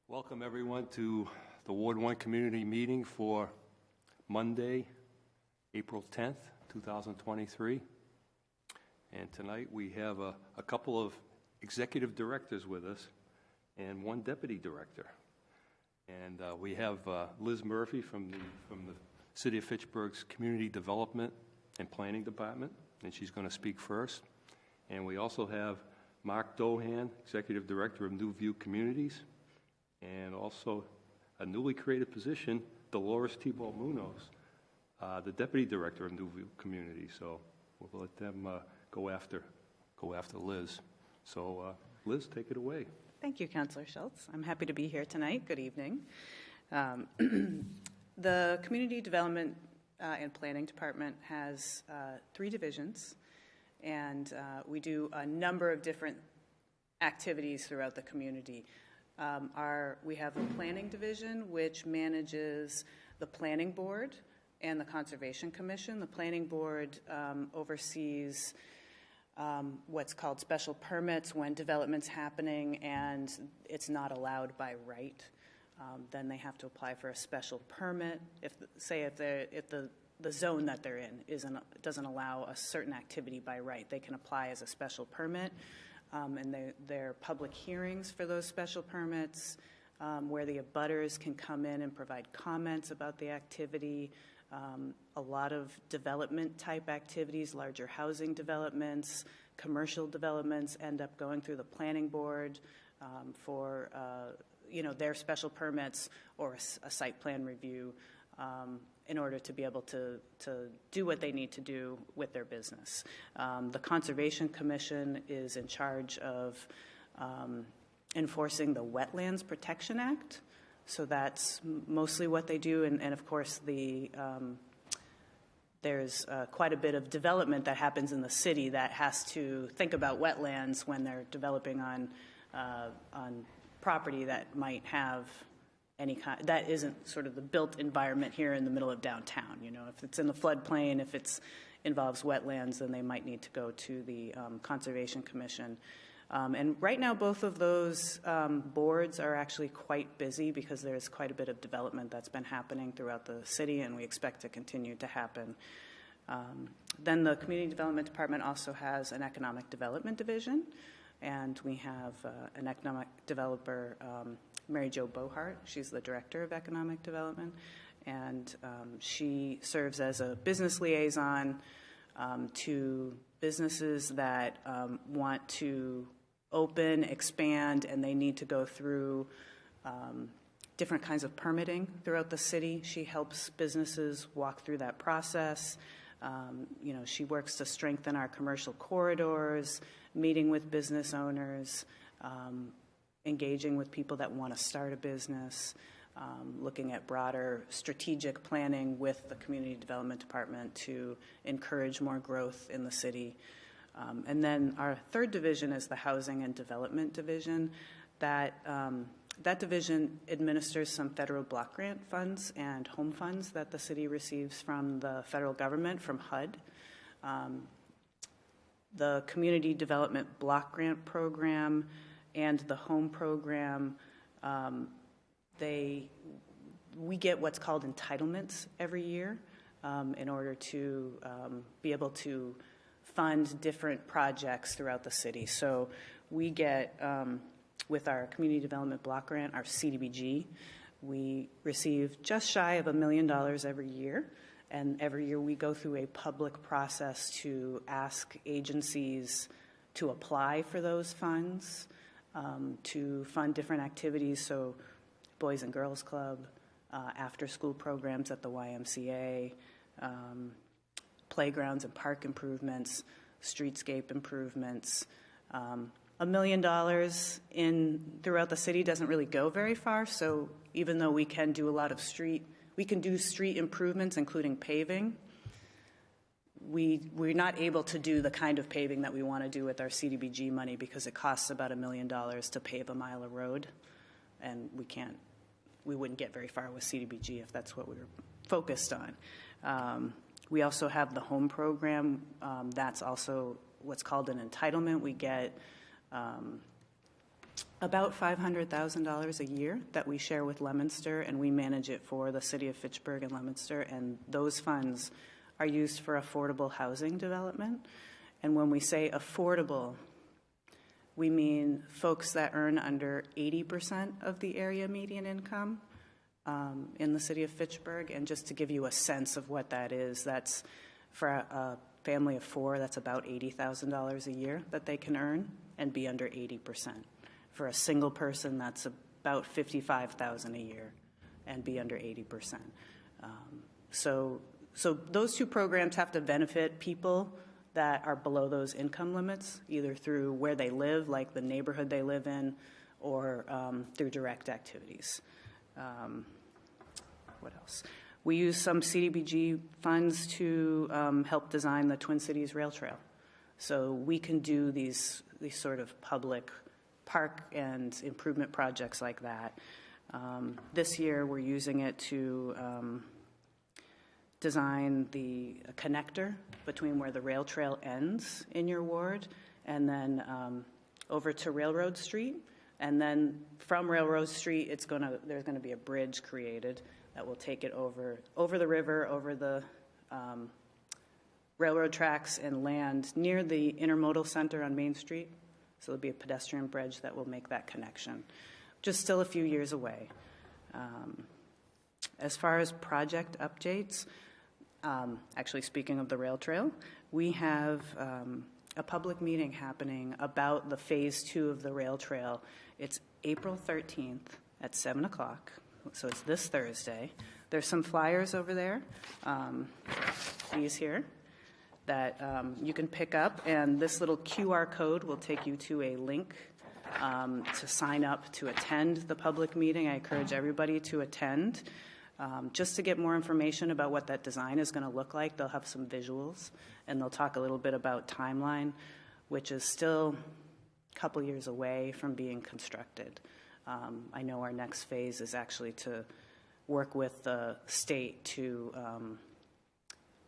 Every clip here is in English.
Welcome everyone to the Ward 1 Community Meeting for Monday, April 10th, 2023. And tonight we have a couple of executive directors with us and one deputy director. And we have Liz Murphy from the City of Fitchburg's Community Development and Planning Department, and she's going to speak first. And we also have Mark Dohan, Executive Director of New View Communities, and also a newly created position, Dolores Thibault Munoz, the Deputy Director of New View Community. So we'll let them go after Liz. So Liz, take it away. Thank you, Councillor Schultz. I'm happy to be here tonight. Good evening. The Community Development and Planning Department has 3 divisions, and we do a number of different activities throughout the community. We have a planning division which manages the planning board and the Conservation Commission. The planning board oversees what's called special permits when development's happening and it's not allowed by right. Then they have to apply for a special permit. If the zone that they're in doesn't allow a certain activity by right, they can apply as a special permit. And there are public hearings for those special permits where the abutters can come in and provide comments about the activity. A lot of development type activities, larger housing developments, commercial developments end up going through the planning board for their special permits or a site plan review in order to be able to do what they need to do with their business. The Conservation Commission is in charge of enforcing the Wetlands Protection Act. So that's mostly what they do. And of course, there's quite a bit of development that happens in the city that has to think about wetlands when they're developing on property that might have any kind, that isn't sort of the built environment here in the middle of downtown. You know, if it's in the floodplain, if it involves wetlands, then they might need to go to the Conservation Commission. And right now, both of those boards are actually quite busy because there's quite a bit of development that's been happening throughout the city, and we expect to continue to happen. Then the Community Development Department also has an Economic Development Division, and we have an economic developer, Mary Jo Bohart. She's the Director of Economic Development, and she serves as a business liaison to businesses that want to open, expand, and they need to go through different kinds of permitting throughout the city. She helps businesses walk through that process. She works to strengthen our commercial corridors, meeting with business owners, engaging with people that want to start a business, looking at broader strategic planning with the Community Development Department to encourage more growth in the city. And then our third division is the Housing and Development Division. That division administers some federal block grant funds and home funds that the city receives from the federal government, from HUD. The Community Development Block Grant Program and the home program, we get what's called entitlements every year in order to be able to fund different projects throughout the city. So we get, with our Community Development Block Grant, our CDBG, we receive just shy of $1 million every year. And every year we go through a public process to ask agencies to apply for those funds, to fund different activities, so Boys and Girls Club, after-school programs at the YMCA, playgrounds and park improvements, streetscape improvements. $1 million throughout the city doesn't really go very far, so even though we can do a lot of street improvements, including paving, we're not able to do the kind of paving that we want to do with our CDBG money because it costs about $1 million to pave a mile of road, and we wouldn't get very far with CDBG if that's what we were focused on. We also have the home program. That's also what's called an entitlement. We get About $500,000 a year that we share with Leominster, and we manage it for the city of Fitchburg and Leominster, and those funds are used for affordable housing development. And when we say affordable, we mean folks that earn under 80% of the area median income in the city of Fitchburg. And just to give you a sense of what that is, that's for a family of four, that's about $80,000 a year that they can earn and be under 80%. For a single person, that's about $55,000 a year and be under 80%. So those two programs have to benefit people that are below those income limits, either through where they live, like the neighborhood they live in, or through direct activities. What else? We use some CDBG funds to help design the Twin Cities Rail Trail. So we can do these sort of public park and improvement projects like that. This year, we're using it to design the connector between where the rail trail ends in your ward and then over to Railroad Street. And then from Railroad Street, there's going to be a bridge created that will take it over the river, over the railroad tracks, and land near the intermodal center on Main Street. So there'll be a pedestrian bridge that will make that connection. Just still a few years away. As far as project updates, actually speaking of the rail trail, we have a public meeting happening about the phase 2 of the rail trail. It's April 13th at 7 o'clock. So it's this Thursday. There's some flyers over there, these here, that you can pick up, and this little QR code will take you to a link to sign up to attend the public meeting. I encourage everybody to attend. Just to get more information about what that design is going to look like, they'll have some visuals, and they'll talk a little bit about timeline, which is still a couple years away from being constructed. I know our next phase is actually to work with the state to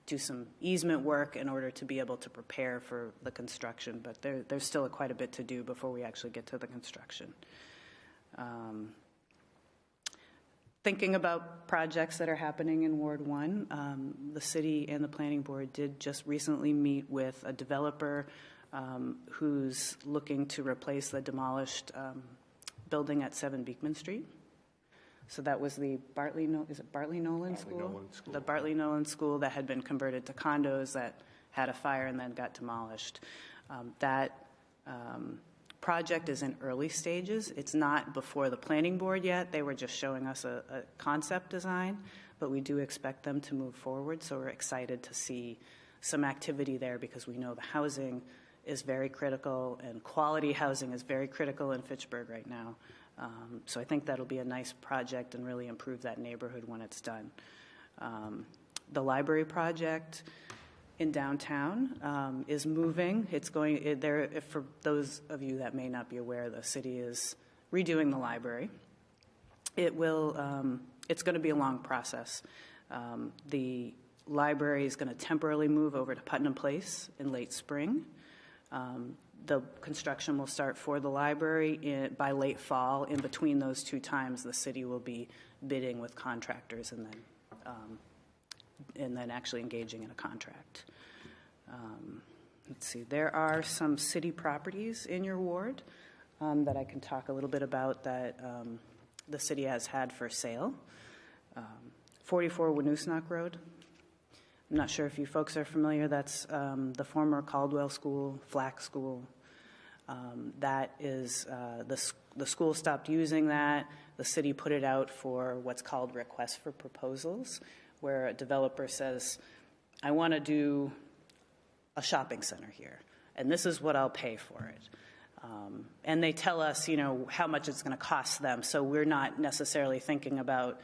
do some easement work in order to be able to prepare for the construction, but there's still quite a bit to do before we actually get to the construction. Thinking about projects that are happening in Ward 1, the city and the planning board did just recently meet with a developer who's looking to replace the demolished building at 7 Beekman Street. So that was the Bartley Nolan School? The Bartley Nolan School that had been converted to condos that had a fire and then got demolished. That project is in early stages. It's not before the planning board yet. They were just showing us a concept design, but we do expect them to move forward. So we're excited to see some activity there because we know the housing is very critical and quality housing is very critical in Fitchburg right now. So I think that'll be a nice project and really improve that neighborhood when it's done. The library project in downtown is moving. It's going there. For those of you that may not be aware, the city is redoing the library. It will. It's going to be a long process. The library is going to temporarily move over to Putnam Place in late spring. The construction will start for the library by late fall. In between those two times, the city will be bidding with contractors and then actually engaging in a contract. Let's see. There are some city properties in your ward that I can talk a little bit about that the city has had for sale. 44 Winoosknock Road. I'm not sure if you folks are familiar. That's the former Caldwell School, Flack School. That is, the school stopped using that. The city put it out for what's called requests for proposals, where a developer says, I want to do a shopping center here, and this is what I'll pay for it. And they tell us, how much it's going to cost them. So we're not necessarily thinking about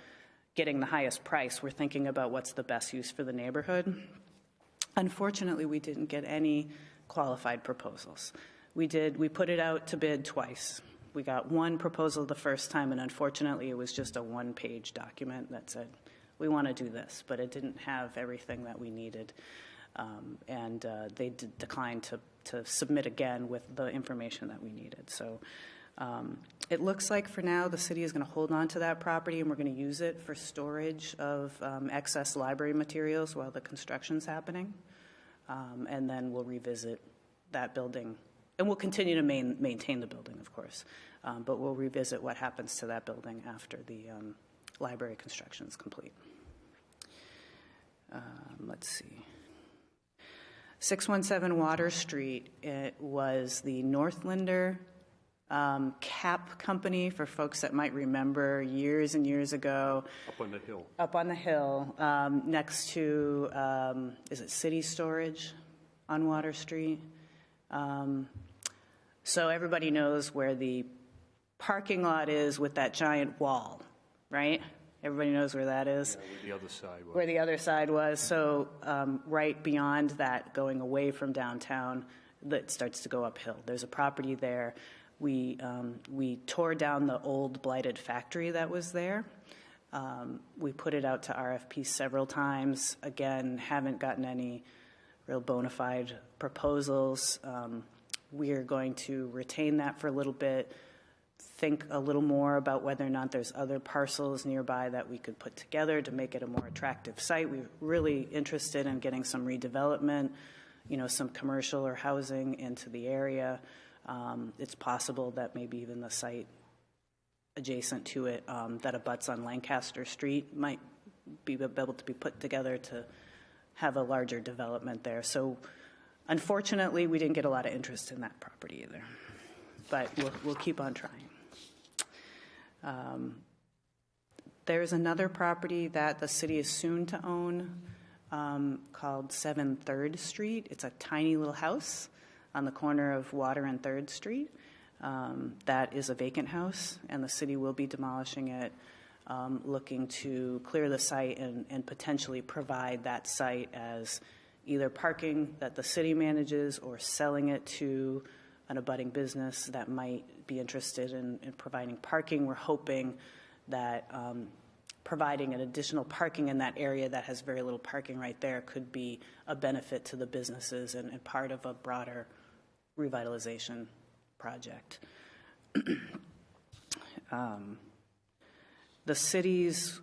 getting the highest price. We're thinking about what's the best use for the neighborhood. Unfortunately, we didn't get any qualified proposals. We put it out to bid twice. We got one proposal the first time, and unfortunately, it was just a one-page document that said, we want to do this, but it didn't have everything that we needed. And they declined to submit again with the information that we needed. So It looks like for now the city is going to hold on to that property and we're going to use it for storage of excess library materials while the construction's happening. And then we'll revisit that building. And we'll continue to maintain the building, of course. But we'll revisit what happens to that building after the library construction is complete. Let's see. 617 Water Street, it was the Northlander cap company, for folks that might remember, years and years ago. Up on the hill. Up on the hill, next to, is it City Storage on Water Street? So everybody knows where the parking lot is with that giant wall, right? Everybody knows where that is. Yeah, where the other side was. Where the other side was. So right beyond that, going away from downtown, that starts to go uphill. There's a property there. We tore down the old blighted factory that was there. We put it out to RFP several times. Again, haven't gotten any real bona fide proposals. We're going to retain that for a little bit, think a little more about whether or not there's other parcels nearby that we could put together to make it a more attractive site. We're really interested in getting some redevelopment, some commercial or housing into the area. It's possible that maybe even the site adjacent to it that abuts on Lancaster Street might be able to be put together to have a larger development there. So unfortunately, we didn't get a lot of interest in that property either, but we'll keep on trying. There's another property that the city is soon to own called 7 3rd Street. It's a tiny little house on the corner of Water and 3rd Street. That is a vacant house, and the city will be demolishing it, looking to clear the site and potentially provide that site as either parking that the city manages or selling it to an abutting business that might be interested in providing parking. We're hoping that providing an additional parking in that area that has very little parking right there could be a benefit to the businesses and part of a broader revitalization project. The city's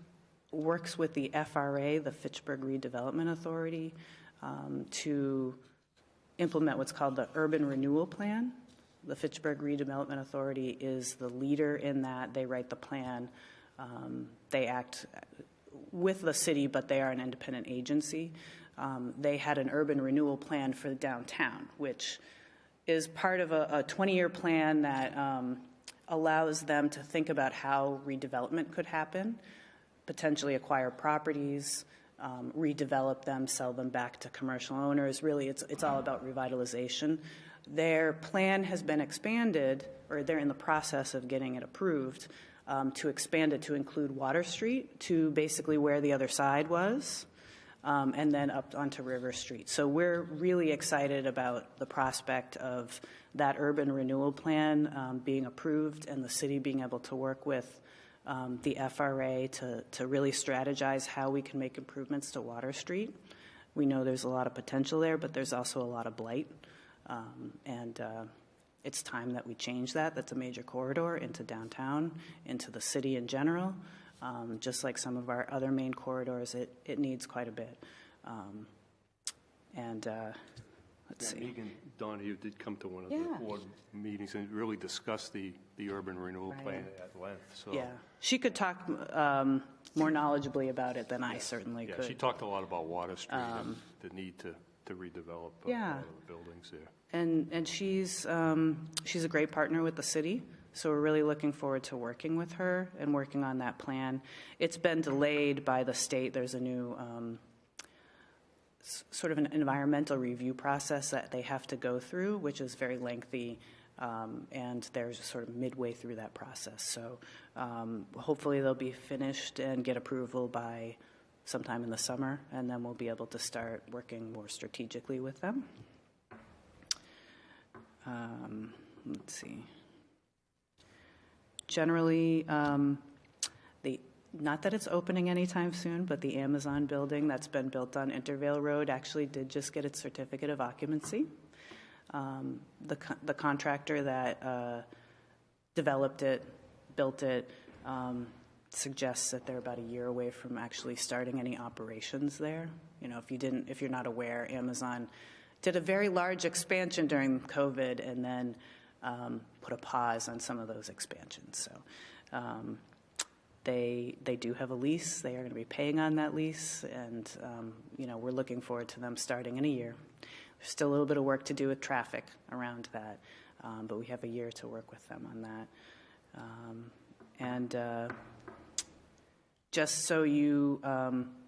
works with the FRA, the Fitchburg Redevelopment Authority, to implement what's called the Urban Renewal Plan. The Fitchburg Redevelopment Authority is the leader in that. They write the plan. They act with the city, but they are an independent agency. They had an urban renewal plan for the downtown, which is part of a 20-year plan that allows them to think about how redevelopment could happen, potentially acquire properties, redevelop them, sell them back to commercial owners. Really, it's all about revitalization. Their plan has been expanded, or they're in the process of getting it approved, to expand it to include Water Street to basically where the other side was, and then up onto River Street. So we're really excited about the prospect of that urban renewal plan being approved and the city being able to work with the FRA to really strategize how we can make improvements to Water Street. We know there's a lot of potential there, but there's also a lot of blight. And it's time that we change that. That's a major corridor into downtown, into the city in general. Just like some of our other main corridors, it needs quite a bit. Let's see. Megan Donahue did come to one of Yeah. the board meetings and really discuss the urban renewal Right. plan at length. So Yeah, she could talk more knowledgebly about it than I certainly yeah, could. she talked a lot about Water Street and the need to redevelop Yeah. a lot of the buildings there. And she's a great partner with the city, so we're really looking forward to working with her and working on that plan. It's been delayed by the state. There's a new sort of an environmental review process that they have to go through, which is very lengthy, and they're sort of midway through that process. So hopefully they'll be finished and get approval by sometime in the summer, and then we'll be able to start working more strategically with them. Let's see. Generally, not that it's opening anytime soon, but the Amazon building that's been built on Intervale Road actually did just get its certificate of occupancy. The contractor that developed it, built it, suggests that they're about a year away from actually starting any operations there. You know, if you're not aware, Amazon did a very large expansion during COVID and then put a pause on some of those expansions. So they do have a lease. They are going to be paying on that lease, and you know, we're looking forward to them starting in a year. There's still a little bit of work to do with traffic around that, but we have a year to work with them on that. Just so you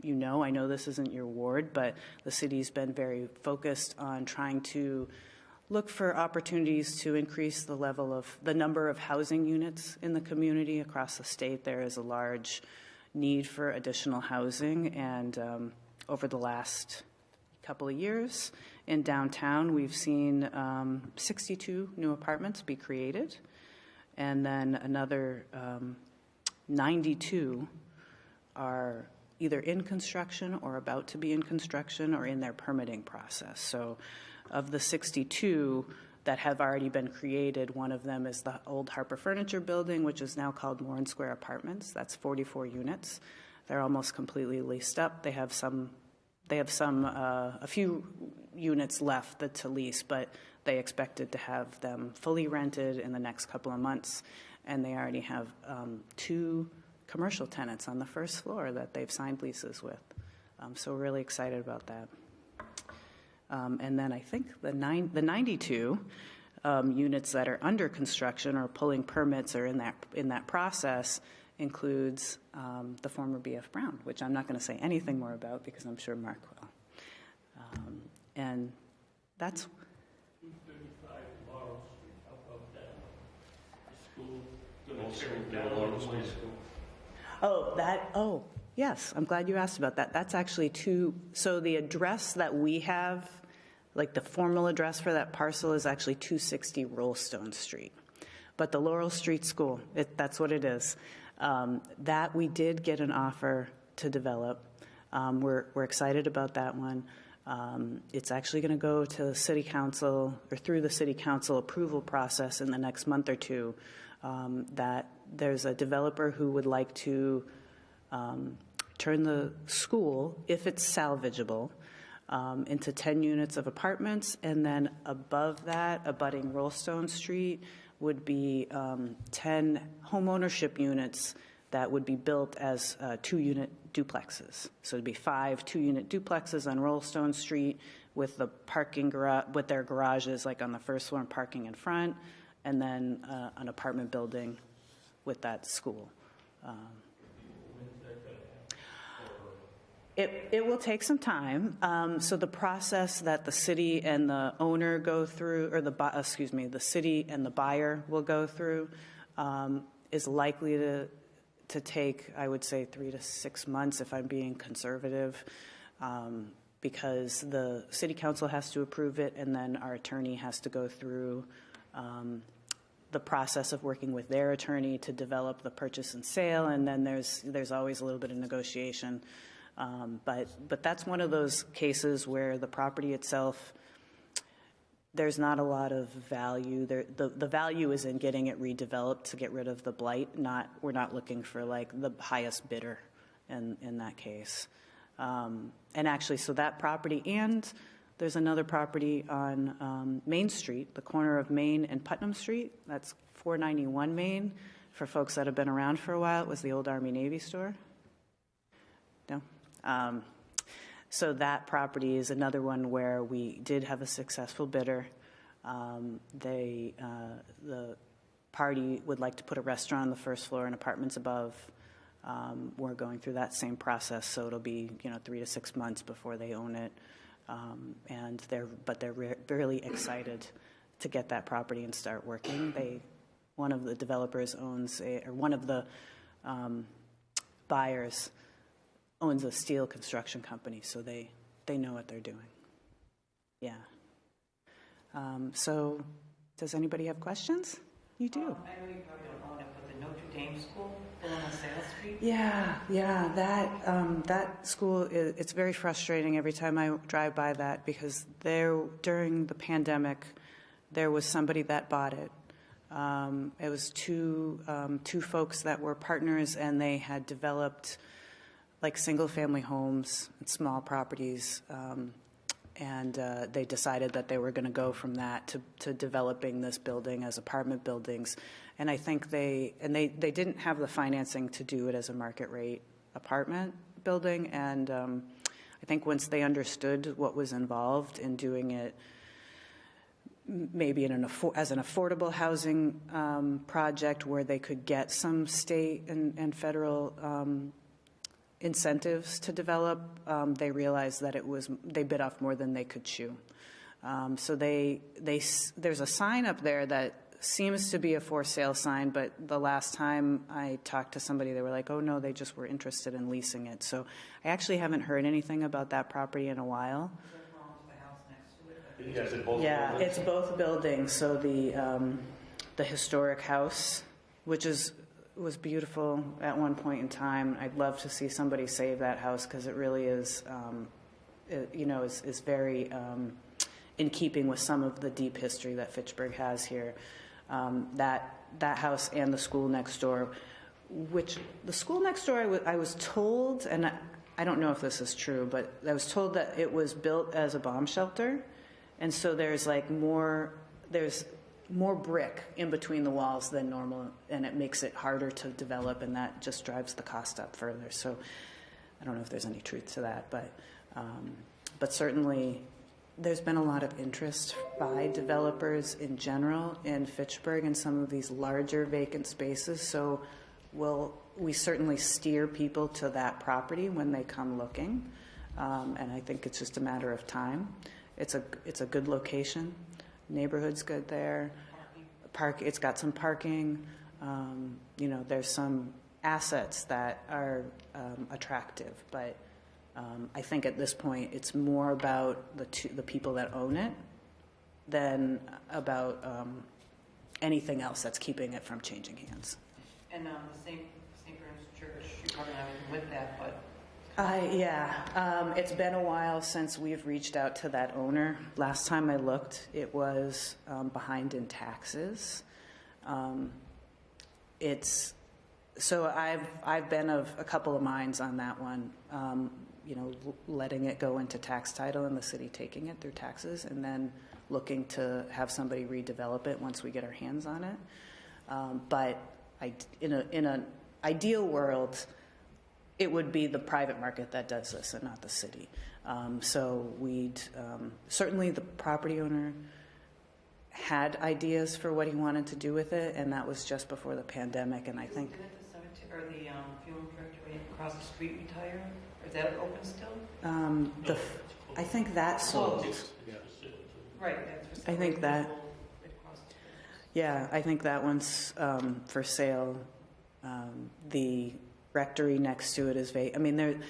know, I know this isn't your ward, but the city's been very focused on trying to look for opportunities to increase the number of housing units in the community across the state. There is a large need for additional housing, and over the last couple of years in downtown, we've seen 62 new apartments be created, and then another 92 are either in construction or about to be in construction or in their permitting process. So of the 62 that have already been created, one of them is the old Harper Furniture Building, which is now called Warren Square Apartments. That's 44 units. They're almost completely leased up. They have a few units left to lease, but they expected to have them fully rented in the next couple of months. And they already have 2 commercial tenants on the first floor that they've signed leases with. So we're really excited about that. And then I think the 92 units that are under construction or pulling permits or in that process includes the former B.F. Brown, which I'm not going to say anything more about because I'm sure Mark will. And that's 235 Laurel Street. How about that? The school Also, going to the tear down Laurel the Street high School. Oh, yes, I'm glad you asked about that. That's actually so the address that we have, like the formal address for that parcel is actually 260 Rollstone Street. But the Laurel Street School, that's what it is. That we did get an offer to develop. We're excited about that one. It's actually going to go to the city council or through the city council approval process in the next month or two. That there's a developer who would like to turn the school, if it's salvageable, into 10 units of apartments, and then above that, abutting Rollstone Street, would be 10 homeownership units that would be built as 2-unit duplexes. So it'd be 5 2-unit duplexes on Rollstone Street with the parking garage, with their garages like on the first floor and parking in front, and then an apartment building with that school. It will take some time. So the process that the city and the owner go through, or the city and the buyer will go through, is likely to take, I would say, 3 to 6 months if I'm being conservative, because the city council has to approve it, and then our attorney has to go through the process of working with their attorney to develop the purchase and sale, and then there's always a little bit of negotiation. But that's one of those cases where the property itself, there's not a lot of value. The value is in getting it redeveloped to get rid of the blight. We're not looking for like the highest bidder in that case. And actually, so that property, and there's another property on Main Street, the corner of Main and Putnam Street. That's 491 Main. For folks that have been around for a while, it was the old Army-Navy store. No? So that property is another one where we did have a successful bidder. The party would like to put a restaurant on the first floor and apartments above. We're going through that same process, so it'll be 3 to 6 months before they own it. And they're really excited to get that property and start working. One of the developers one of the buyers owns a steel construction company, so they know what they're doing. Yeah. So does anybody have questions? You do. I know you probably don't own it, but the Notre Dame School, the one on Sales Street? Yeah. That school, it's very frustrating every time I drive by that, because during the pandemic, there was somebody that bought it. It was two folks that were partners, and they had developed like single-family homes and small properties, and they decided that they were going to go from that to developing this building as apartment buildings. And I think they didn't have the financing to do it as a market rate apartment building. And I think once they understood what was involved in doing it, maybe as an affordable housing project where they could get some state and federal incentives to develop, they realized that they bit off more than they could chew. So there's a sign up there that seems to be a for sale sign, but the last time I talked to somebody, they were like, oh no, they just were interested in leasing it. So I actually haven't heard anything about that property in a while. Yes, in both Yeah, buildings. it's both buildings. So the historic house, which was beautiful at one point in time. I'd love to see somebody save that house because it really is, is very in keeping with some of the deep history that Fitchburg has here. That house and the school next door, which the school next door, I was told, and I don't know if this is true, but I was told that it was built as a bomb shelter. And so there's more brick in between the walls than normal, and it makes it harder to develop, and that just drives the cost up further. So I don't know if there's any truth to that, but certainly there's been a lot of interest by developers in general in Fitchburg and some of these larger vacant spaces. So we certainly steer people to that property when they come looking, and I think it's just a matter of time. It's a good location. Neighborhood's good there. It's got some parking. There's some assets that are attractive, but I think at this point it's more about the people that own it than about anything else that's keeping it from changing hands. And the St. Bernard's Church, you probably not even with that, but It's been a while since we've reached out to that owner. Last time I looked, it was behind in taxes. So I've been of a couple of minds on that one. Letting it go into tax title and the city taking it through taxes, and then looking to have somebody redevelop it once we get our hands on it. But in an ideal world, it would be the private market that does this and not the city. So we'd certainly, the property owner had ideas for what he wanted to do with it, and that was just before the pandemic. And I think didn't the cemetery or the funeral director right across the street retire? Or is that open still? I think that sold. Right. That's I think that. right across the street. Yeah, I think that one's for sale. The rectory next to it is vacant. I mean,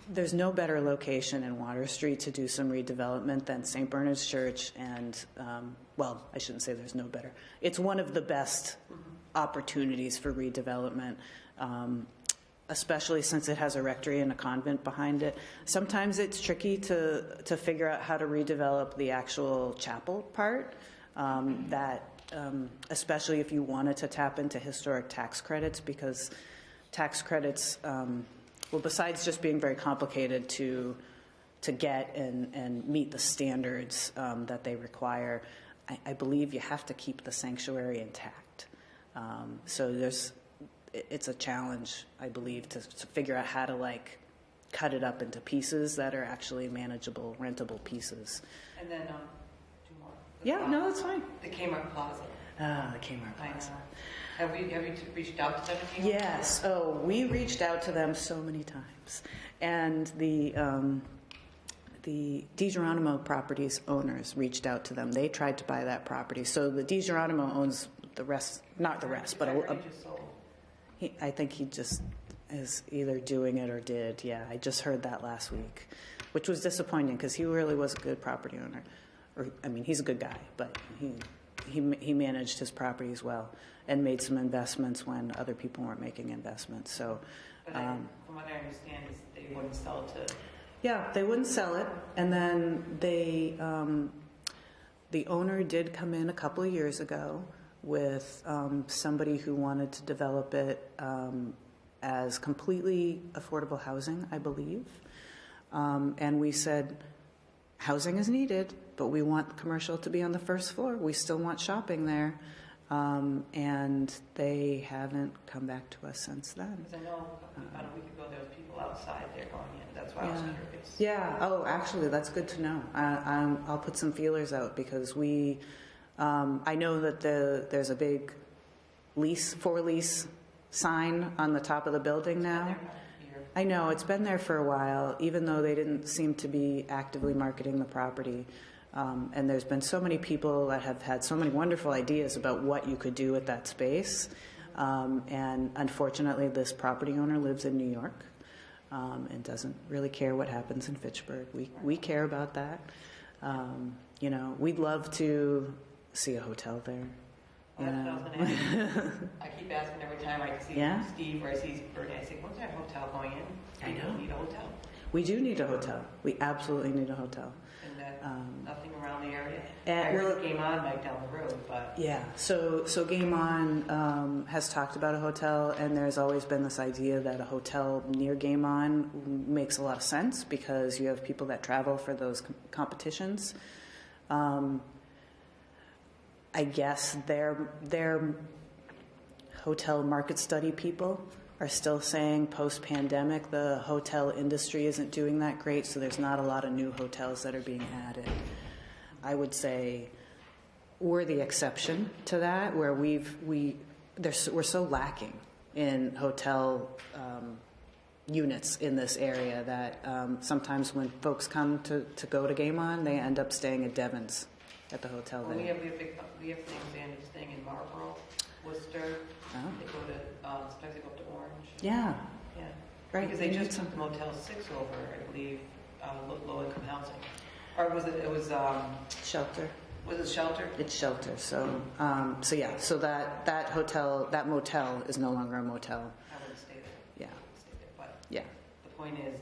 there's no better location in Water Street to do some redevelopment than St. Bernard's Church, and I shouldn't say there's no better. It's one of the best opportunities for redevelopment, especially since it has a rectory and a convent behind it. Sometimes it's tricky to figure out how to redevelop the actual chapel part, especially if you wanted to tap into historic tax credits, because tax credits, besides just being very complicated to get and meet the standards that they require, I believe you have to keep the sanctuary intact. So it's a challenge, I believe, to figure out how to cut it up into pieces that are actually manageable, rentable pieces. And then two more. Yeah, no, that's fine. The Kmart Plaza. The Kmart I Plaza. know. Have you reached out to them? Yes. Oh, we reached out to them so many times, and the DiGeronimo Properties owners reached out to them. They tried to buy that property. So the DiGeronimo owns the rest, not the rest, but I think he just is either doing it or did. Yeah, I just heard that last week, which was disappointing because he really was a good property owner. He's a good guy, but he managed his properties well and made some investments when other people weren't making investments. So, But from what I understand, is they wouldn't sell it to. Yeah, they wouldn't sell it, and then the owner did come in a couple of years ago with somebody who wanted to develop it as completely affordable housing, I believe. And we said, housing is needed, but we want commercial to be on the first floor. We still want shopping there. And they haven't come back to us since then. Because I know about a week ago there was people outside there going in. That's why I was curious. Yeah. Oh, actually, that's good to know. I'll put some feelers out because I know that there's a big for lease sign on the top of the building now. I know, it's been there for a while, even though they didn't seem to be actively marketing the property. And there's been so many people that have had so many wonderful ideas about what you could do with that space. And unfortunately, this property owner lives in New York and doesn't really care what happens in Fitchburg. We care about that. You know, we'd love to see a hotel there. Well, that's what I was going to ask. I keep asking every time I see Steve or I see Bernie, I say, when's that hotel going in? I know. We need a hotel. We do need a hotel. We absolutely need a hotel. And that, nothing around the area? I and heard Game On right down the road, but... Yeah, so Game On has talked about a hotel, and there's always been this idea that a hotel near Game On makes a lot of sense because you have people that travel for those competitions. I guess their hotel market study people are still saying post-pandemic the hotel industry isn't doing that great, so there's not a lot of new hotels that are being added. I would say we're the exception to that, where we're so lacking in hotel units in this area that sometimes when folks come to go to Game On, they end up staying at Devon's at the hotel well, there. we have things staying in Marlboro, Worcester. Oh. They go to, sometimes they go up to Orange. Yeah, Yeah. right. Because they just took Motel 6 over, I believe, low-income housing. Or was it, Shelter. was it shelter? It's shelter. So that hotel, that motel is no longer a motel. I wouldn't stay there. Yeah. I wouldn't stay there. But Yeah. the point is,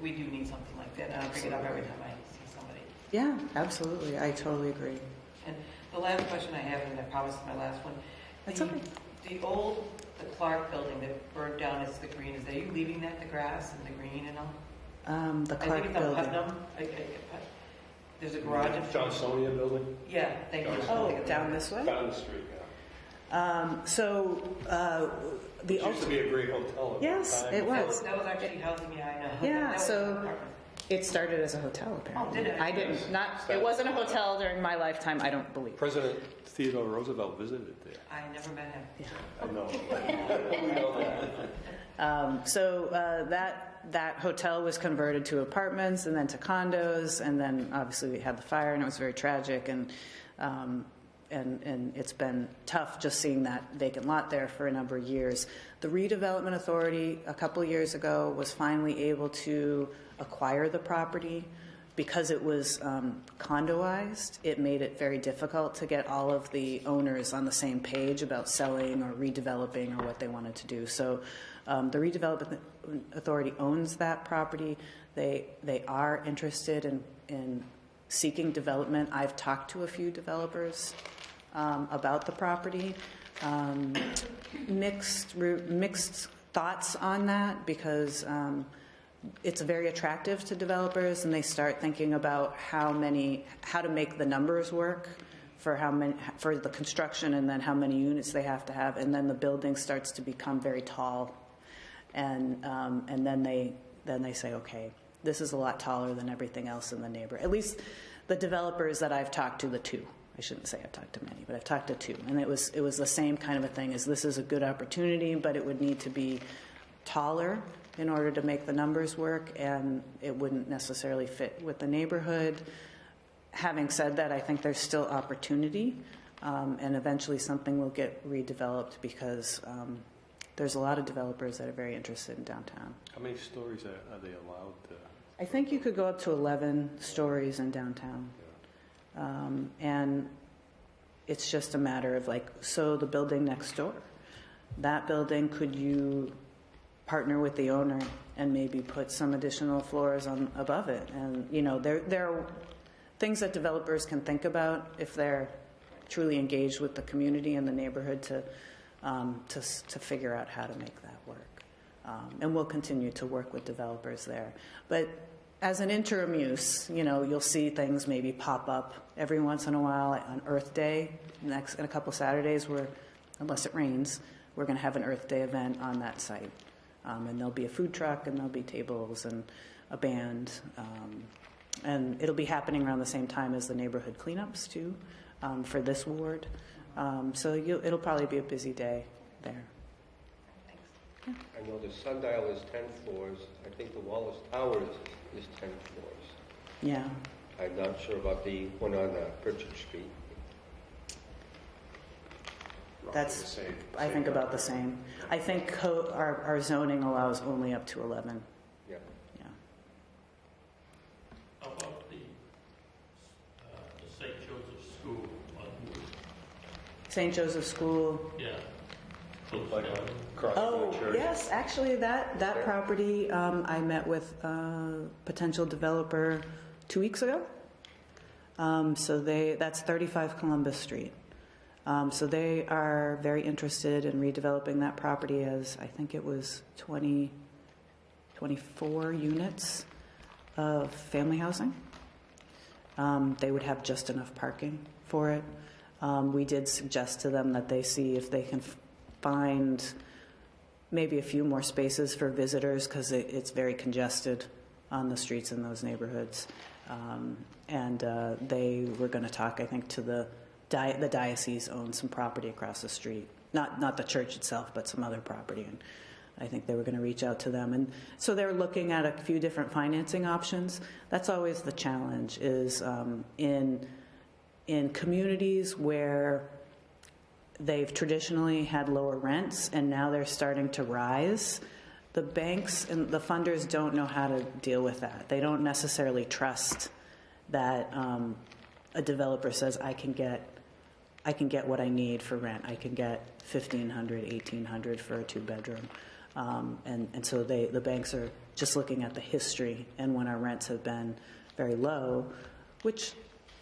we do need something like that, and I bring it up every time I see somebody. Yeah, absolutely. I totally agree. And the last question I have, and I promise it's my last one. That's the, okay. The Clark building that burned down as the green, is that you leaving that, the grass and the green and all? The I Clark think it's on building. Putnam. There's a garage. Johnsonia building? Yeah, thank you. Oh, down this way? Down the street, yeah. The It used to be a great hotel at Yes, one time. it was. That was actually housing, yeah, I know. Yeah, That was so- an apartment. It started as a hotel, apparently. Oh, did it? I didn't. Not. It wasn't a hotel during my lifetime. I don't believe. President Theodore Roosevelt visited there. I never met him. I know. That hotel was converted to apartments and then to condos, and then obviously we had the fire, and it was very tragic, and it's been tough just seeing that vacant lot there for a number of years. The redevelopment authority a couple of years ago was finally able to acquire the property. Because it was condoized, it made it very difficult to get all of the owners on the same page about selling or redeveloping or what they wanted to do. So the redevelopment authority owns that property. They are interested in seeking development. I've talked to a few developers about the property. Mixed thoughts on that because it's very attractive to developers, and they start thinking about how to make the numbers work for the construction, and then how many units they have to have, and then the building starts to become very tall, and then they say, okay, this is a lot taller than everything else in the neighborhood. At least the developers that I've talked to, the two. I shouldn't say I've talked to many, but I've talked to two, and it was the same kind of a thing. Is this is a good opportunity, but it would need to be taller in order to make the numbers work, and it wouldn't necessarily fit with the neighborhood. Having said that, I think there's still opportunity, and eventually something will get redeveloped because there's a lot of developers that are very interested in downtown. How many stories are they allowed to? I think you could go up to 11 stories in downtown. And it's just a matter of so the building next door, that building, could you partner with the owner and maybe put some additional floors on above it? And there are things that developers can think about if they're truly engaged with the community and the neighborhood to figure out how to make that work. And we'll continue to work with developers there. But as an interim use, you'll see things maybe pop up every once in a while. On Earth Day, in a couple Saturdays, unless it rains, we're going to have an Earth Day event on that site. And there'll be a food truck, and there'll be tables and a band. And it'll be happening around the same time as the neighborhood cleanups, too, for this ward. So it'll probably be a busy day there. I know the Sundial is 10 floors. I think the Wallace Towers is 10 floors. Yeah. I'm not sure about the one on Pritchard Street. That's, I think, about the same. I think our zoning allows only up to 11. Yeah. Yeah. How about the St. Joseph's School on Wood? St. Joseph's School. Yeah. Like Close down. across from Oh, the church. yes. Actually, that Yeah. property, I met with a potential developer 2 weeks ago. So that's 35 Columbus Street. So they are very interested in redeveloping that property as, I think it was 24 units of family housing. They would have just enough parking for it. We did suggest to them that they see if they can find maybe a few more spaces for visitors, because it's very congested on the streets in those neighborhoods. And they were going to talk, I think, to the diocese owns some property across the street. Not the church itself, but some other property. And I think they were going to reach out to them. And so they're looking at a few different financing options. That's always the challenge, is in communities where they've traditionally had lower rents and now they're starting to rise, the banks and the funders don't know how to deal with that. They don't necessarily trust that a developer says, I can get what I need for rent. I can get $1,500, $1,800 for a 2-bedroom. And so the banks are just looking at the history and when our rents have been very low, which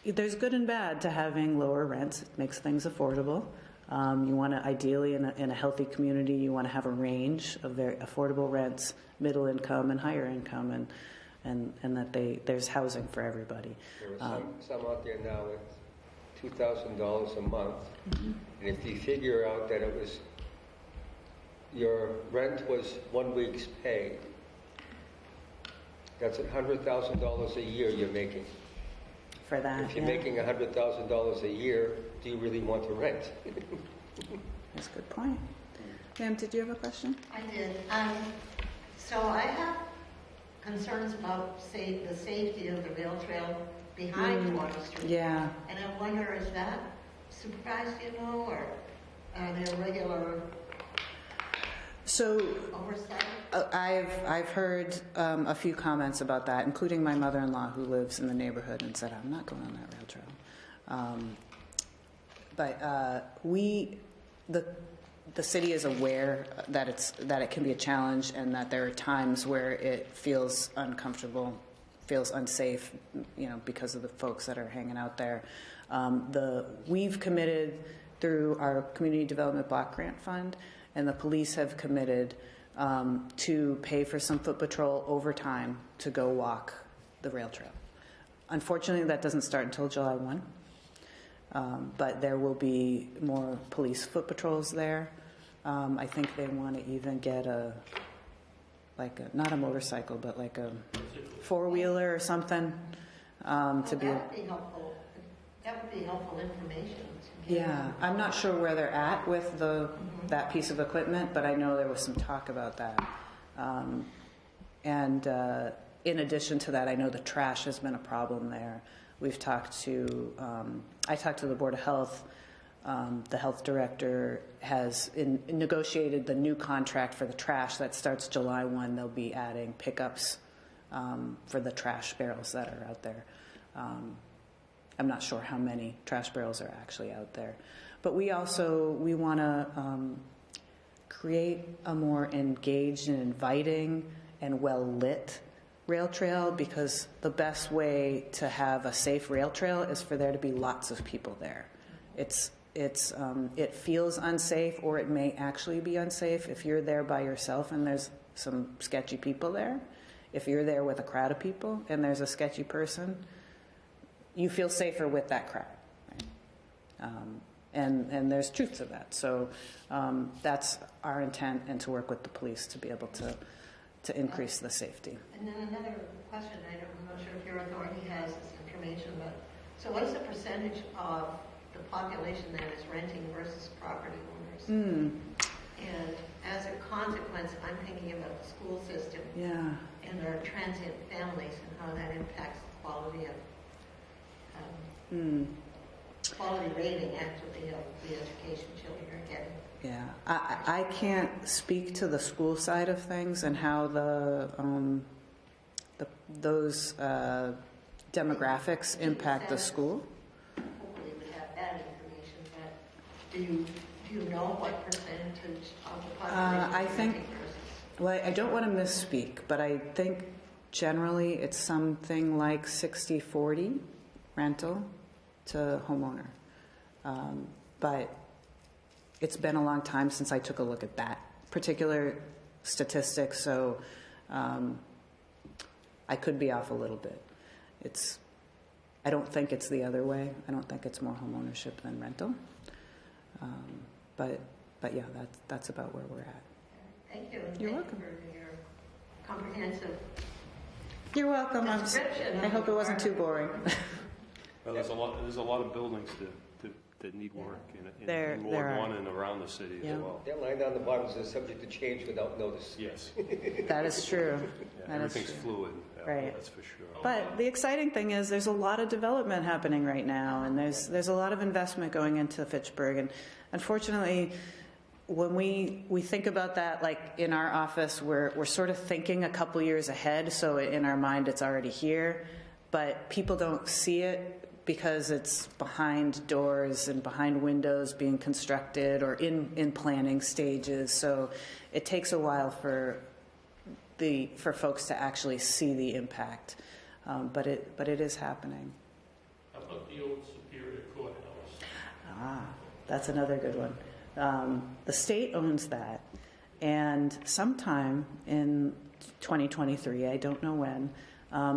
there's good and bad to having lower rents. It makes things affordable. You want to, ideally, in a healthy community, you want to have a range of very affordable rents, middle income and higher income, and that there's housing for everybody. There are some out there now with $2,000 a month. Mm-hmm. And if you figure out that your rent was 1 week's pay, that's $100,000 a year you're making. For that, If you're yeah. making $100,000 a year, do you really want to rent? That's a good point. Ma'am, did you have a question? I did. So I have concerns about, the safety of the rail trail behind Water Street. Yeah. And I wonder, is that supervised, or are there regular So oversight? I've heard a few comments about that, including my mother-in-law who lives in the neighborhood and said, I'm not going on that rail trail. But the city is aware that it can be a challenge and that there are times where it feels uncomfortable, feels unsafe, because of the folks that are hanging out there. We've committed through our Community Development Block Grant Fund, and the police have committed to pay for some foot patrol over time to go walk the rail trail. Unfortunately, that doesn't start until July 1, but there will be more police foot patrols there. I think they want to even get not a motorcycle, but like a 4-wheeler or something to be. That would be helpful. That would be helpful information. to give. Yeah, I'm not sure where they're at with that piece of equipment, but I know there was some talk about that. And in addition to that, I know the trash has been a problem there. We've talked to, I talked to the Board of Health. The health director has negotiated the new contract for the trash that starts July 1. They'll be adding pickups for the trash barrels that are out there. I'm not sure how many trash barrels are actually out there. But we want to create a more engaged and inviting and well-lit rail trail, because the best way to have a safe rail trail is for there to be lots of people there. It feels unsafe, or it may actually be unsafe if you're there by yourself and there's some sketchy people there. If you're there with a crowd of people and there's a sketchy person, you feel safer with that crowd. Right? And there's truth to that. So that's our intent, and to work with the police to be able to increase the safety. And then another question, I'm not sure if your authority has this information, but so what is the percentage of the population that is renting versus property owners? And as a consequence, I'm thinking about the school system and our transient families and how that impacts the quality of quality rating actually of the education children are getting. Yeah, I can't speak to the school side of things and how those demographics impact the school. Hopefully we have that information, but do you know what percentage of the population I think, well, I don't want to misspeak, but I think generally it's something like 60-40 rental to homeowner. But it's been a long time since I took a look at that particular statistic, so I could be off a little bit. I don't think it's the other way. I don't think it's more homeownership than rental. But yeah, that's about where we're at. Thank you. And You're thank welcome. you for your comprehensive You're welcome. description. I hope it wasn't too boring. Well, there's a lot of buildings that need work in There Ward are. 1 and around the city Yeah. as well. That line down the bottom is subject to change without notice. Yes. That is true. Yeah, That is everything's true. fluid. Right. That's for sure. But the exciting thing is there's a lot of development happening right now, and there's a lot of investment going into Fitchburg. And unfortunately, when we think about that, like in our office, we're sort of thinking a couple years ahead. So in our mind, it's already here, but people don't see it because it's behind doors and behind windows being constructed or in planning stages. So it takes a while for folks to actually see the impact, but it is happening. How about the old Superior Courthouse? That's another good one. The state owns that, and sometime in 2023, I don't know when,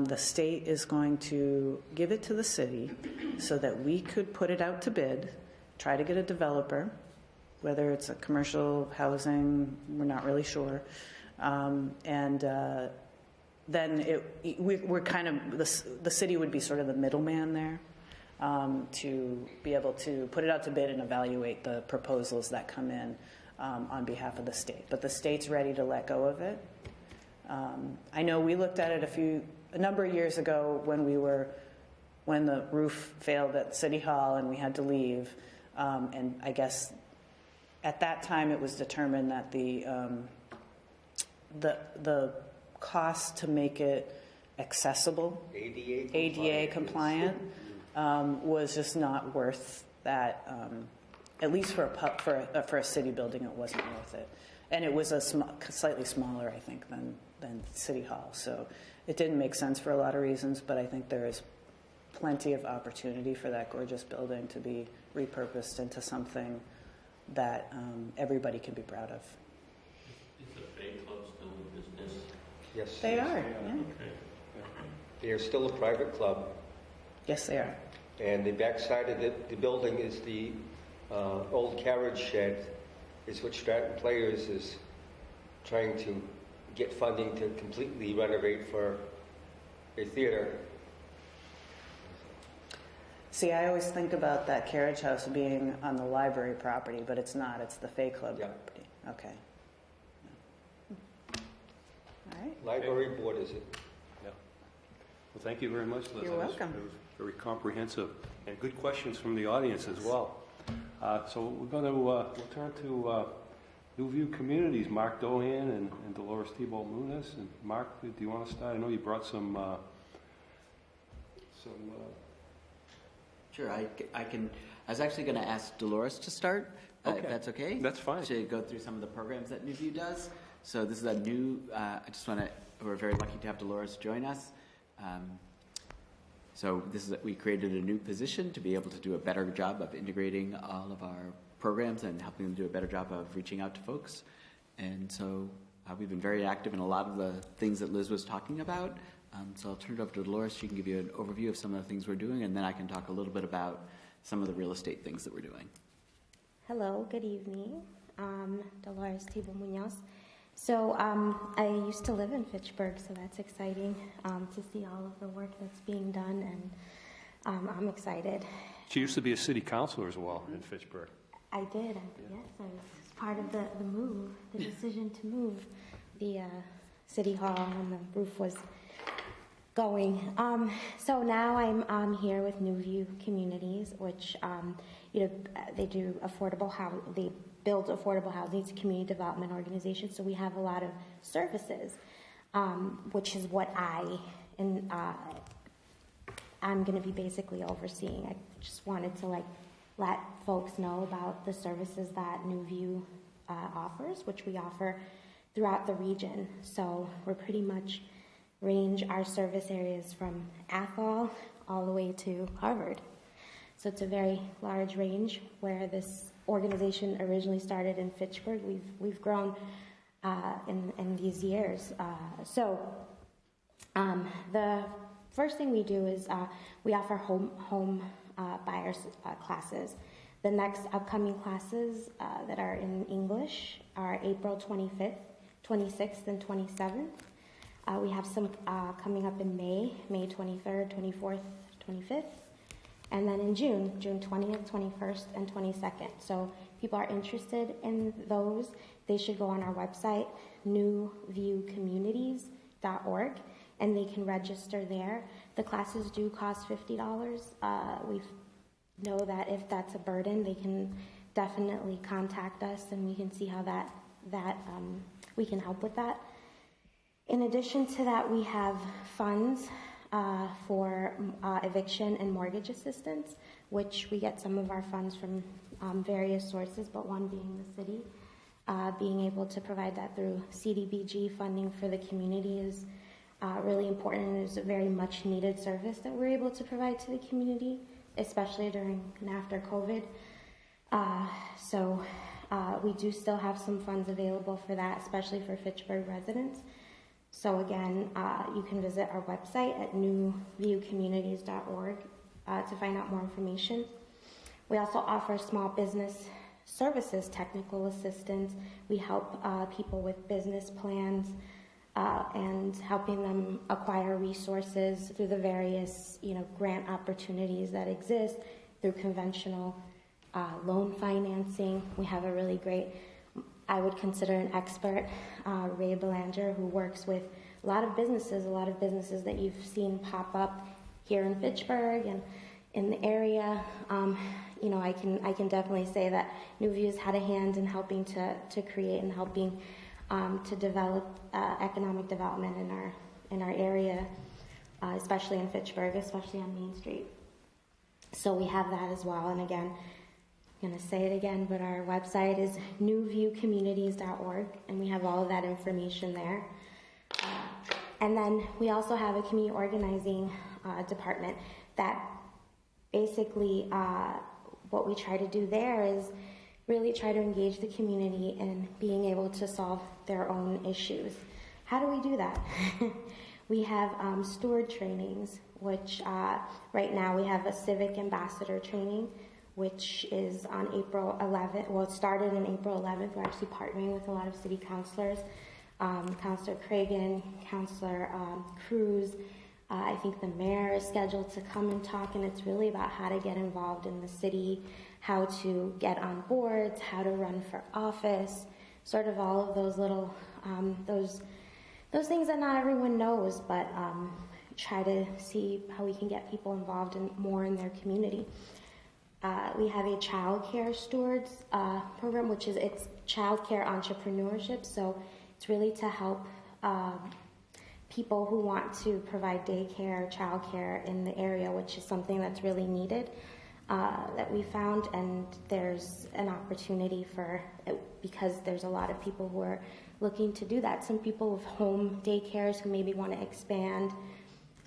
the state is going to give it to the city so that we could put it out to bid, try to get a developer, whether it's a commercial housing, we're not really sure. Then we're kind of, the city would be sort of the middleman there to be able to put it out to bid and evaluate the proposals that come in on behalf of the state. But the state's ready to let go of it. I know we looked at it a number of years ago when the roof failed at City Hall and we had to leave. And I guess at that time it was determined that the cost to make it accessible, ADA compliant, was just not worth that. At least for a city building, it wasn't worth it, and it was slightly smaller, I think, than City Hall. So it didn't make sense for a lot of reasons. But I think there is plenty of opportunity for that gorgeous building to be repurposed into something that everybody can be proud of. Is the Bay Club still in business? Yes. They are, yeah. Okay. They are still a private club, Yes, they are. and the backside of the building is the old carriage shed, is what Stratton Players is trying to get funding to completely renovate for a theater. See, I always think about that carriage house being on the library property, but it's not. It's the Fay Club Yeah. property. Okay. All right. Library board is it? Yeah. Well, thank you very much, Liz. You're welcome. It was very comprehensive and good questions from the audience as well. So we're going to we'll turn to New View Communities, Mark Dohan and Dolores Thibault-Munoz. And Mark, do you want to start? I know you brought some. Sure, I can. I was actually going to ask Dolores to start, Okay. if that's okay. That's fine. To go through some of the programs that New View does. So this is a new. I just want to. We're very lucky to have Dolores join us. So we created a new position to be able to do a better job of integrating all of our programs and helping them do a better job of reaching out to folks. And so we've been very active in a lot of the things that Liz was talking about. So I'll turn it over to Dolores. She can give you an overview of some of the things we're doing, and then I can talk a little bit about some of the real estate things that we're doing. Hello, good evening. Dolores Tibo Munoz. So I used to live in Fitchburg, so that's exciting to see all of the work that's being done, and I'm excited. She used to be a city councilor as well in Fitchburg. I did, yes. I was part of the move, the decision to move the city hall when the roof was going. So now I'm here with New View Communities, which they do affordable housing. They build affordable housing. It's a community development organization. So we have a lot of services, which is what I'm going to be basically overseeing. I just wanted to let folks know about the services that New View offers, which we offer throughout the region. So we're pretty much range our service areas from Athol all the way to Harvard. So it's a very large range. Where this organization originally started in Fitchburg, we've grown in these years. The first thing we do is we offer home buyers classes. The next upcoming classes that are in English are April 25th, 26th, and 27th. We have some coming up in May 23rd, 24th, 25th. And then in June 20th, 21st, and 22nd. So if people are interested in those, they should go on our website, newviewcommunities.org, and they can register there. The classes do cost $50. We know that if that's a burden, they can definitely contact us, and we can see how that we can help with that. In addition to that, we have funds for eviction and mortgage assistance, which we get some of our funds from various sources, but one being the city. Being able to provide that through CDBG funding for the community is really important, and is a very much needed service that we're able to provide to the community, especially during and after COVID. We do still have some funds available for that, especially for Fitchburg residents. So again, you can visit our website at newviewcommunities.org to find out more information. We also offer small business services, technical assistance. We help people with business plans and helping them acquire resources through the various, grant opportunities that exist through conventional loan financing. We have a really great, I would consider an expert, Ray Belanger, who works with a lot of businesses that you've seen pop up here in Fitchburg and in the area. I can definitely say that New View's had a hand in helping to create and helping to develop economic development in our area, especially in Fitchburg, especially on Main Street. So we have that as well. And again, I'm going to say it again, but our website is newviewcommunities.org, and we have all of that information there. And then we also have a community organizing department that basically what we try to do there is really try to engage the community in being able to solve their own issues. How do we do that? We have steward trainings, which right now we have a civic ambassador training, which is on April 11th. Well, it started on April 11th. We're actually partnering with a lot of city councilors, Councilor Cragen, Councilor Cruz. I think the mayor is scheduled to come and talk, and it's really about how to get involved in the city, how to get on boards, how to run for office, sort of all of those little, those things that not everyone knows, but try to see how we can get people involved more in their community. We have a child care stewards program, which is it's child care entrepreneurship. So it's really to help people who want to provide daycare, child care in the area, which is something that's really needed that we found. And there's an opportunity because there's a lot of people who are looking to do that. Some people with home daycares who maybe want to expand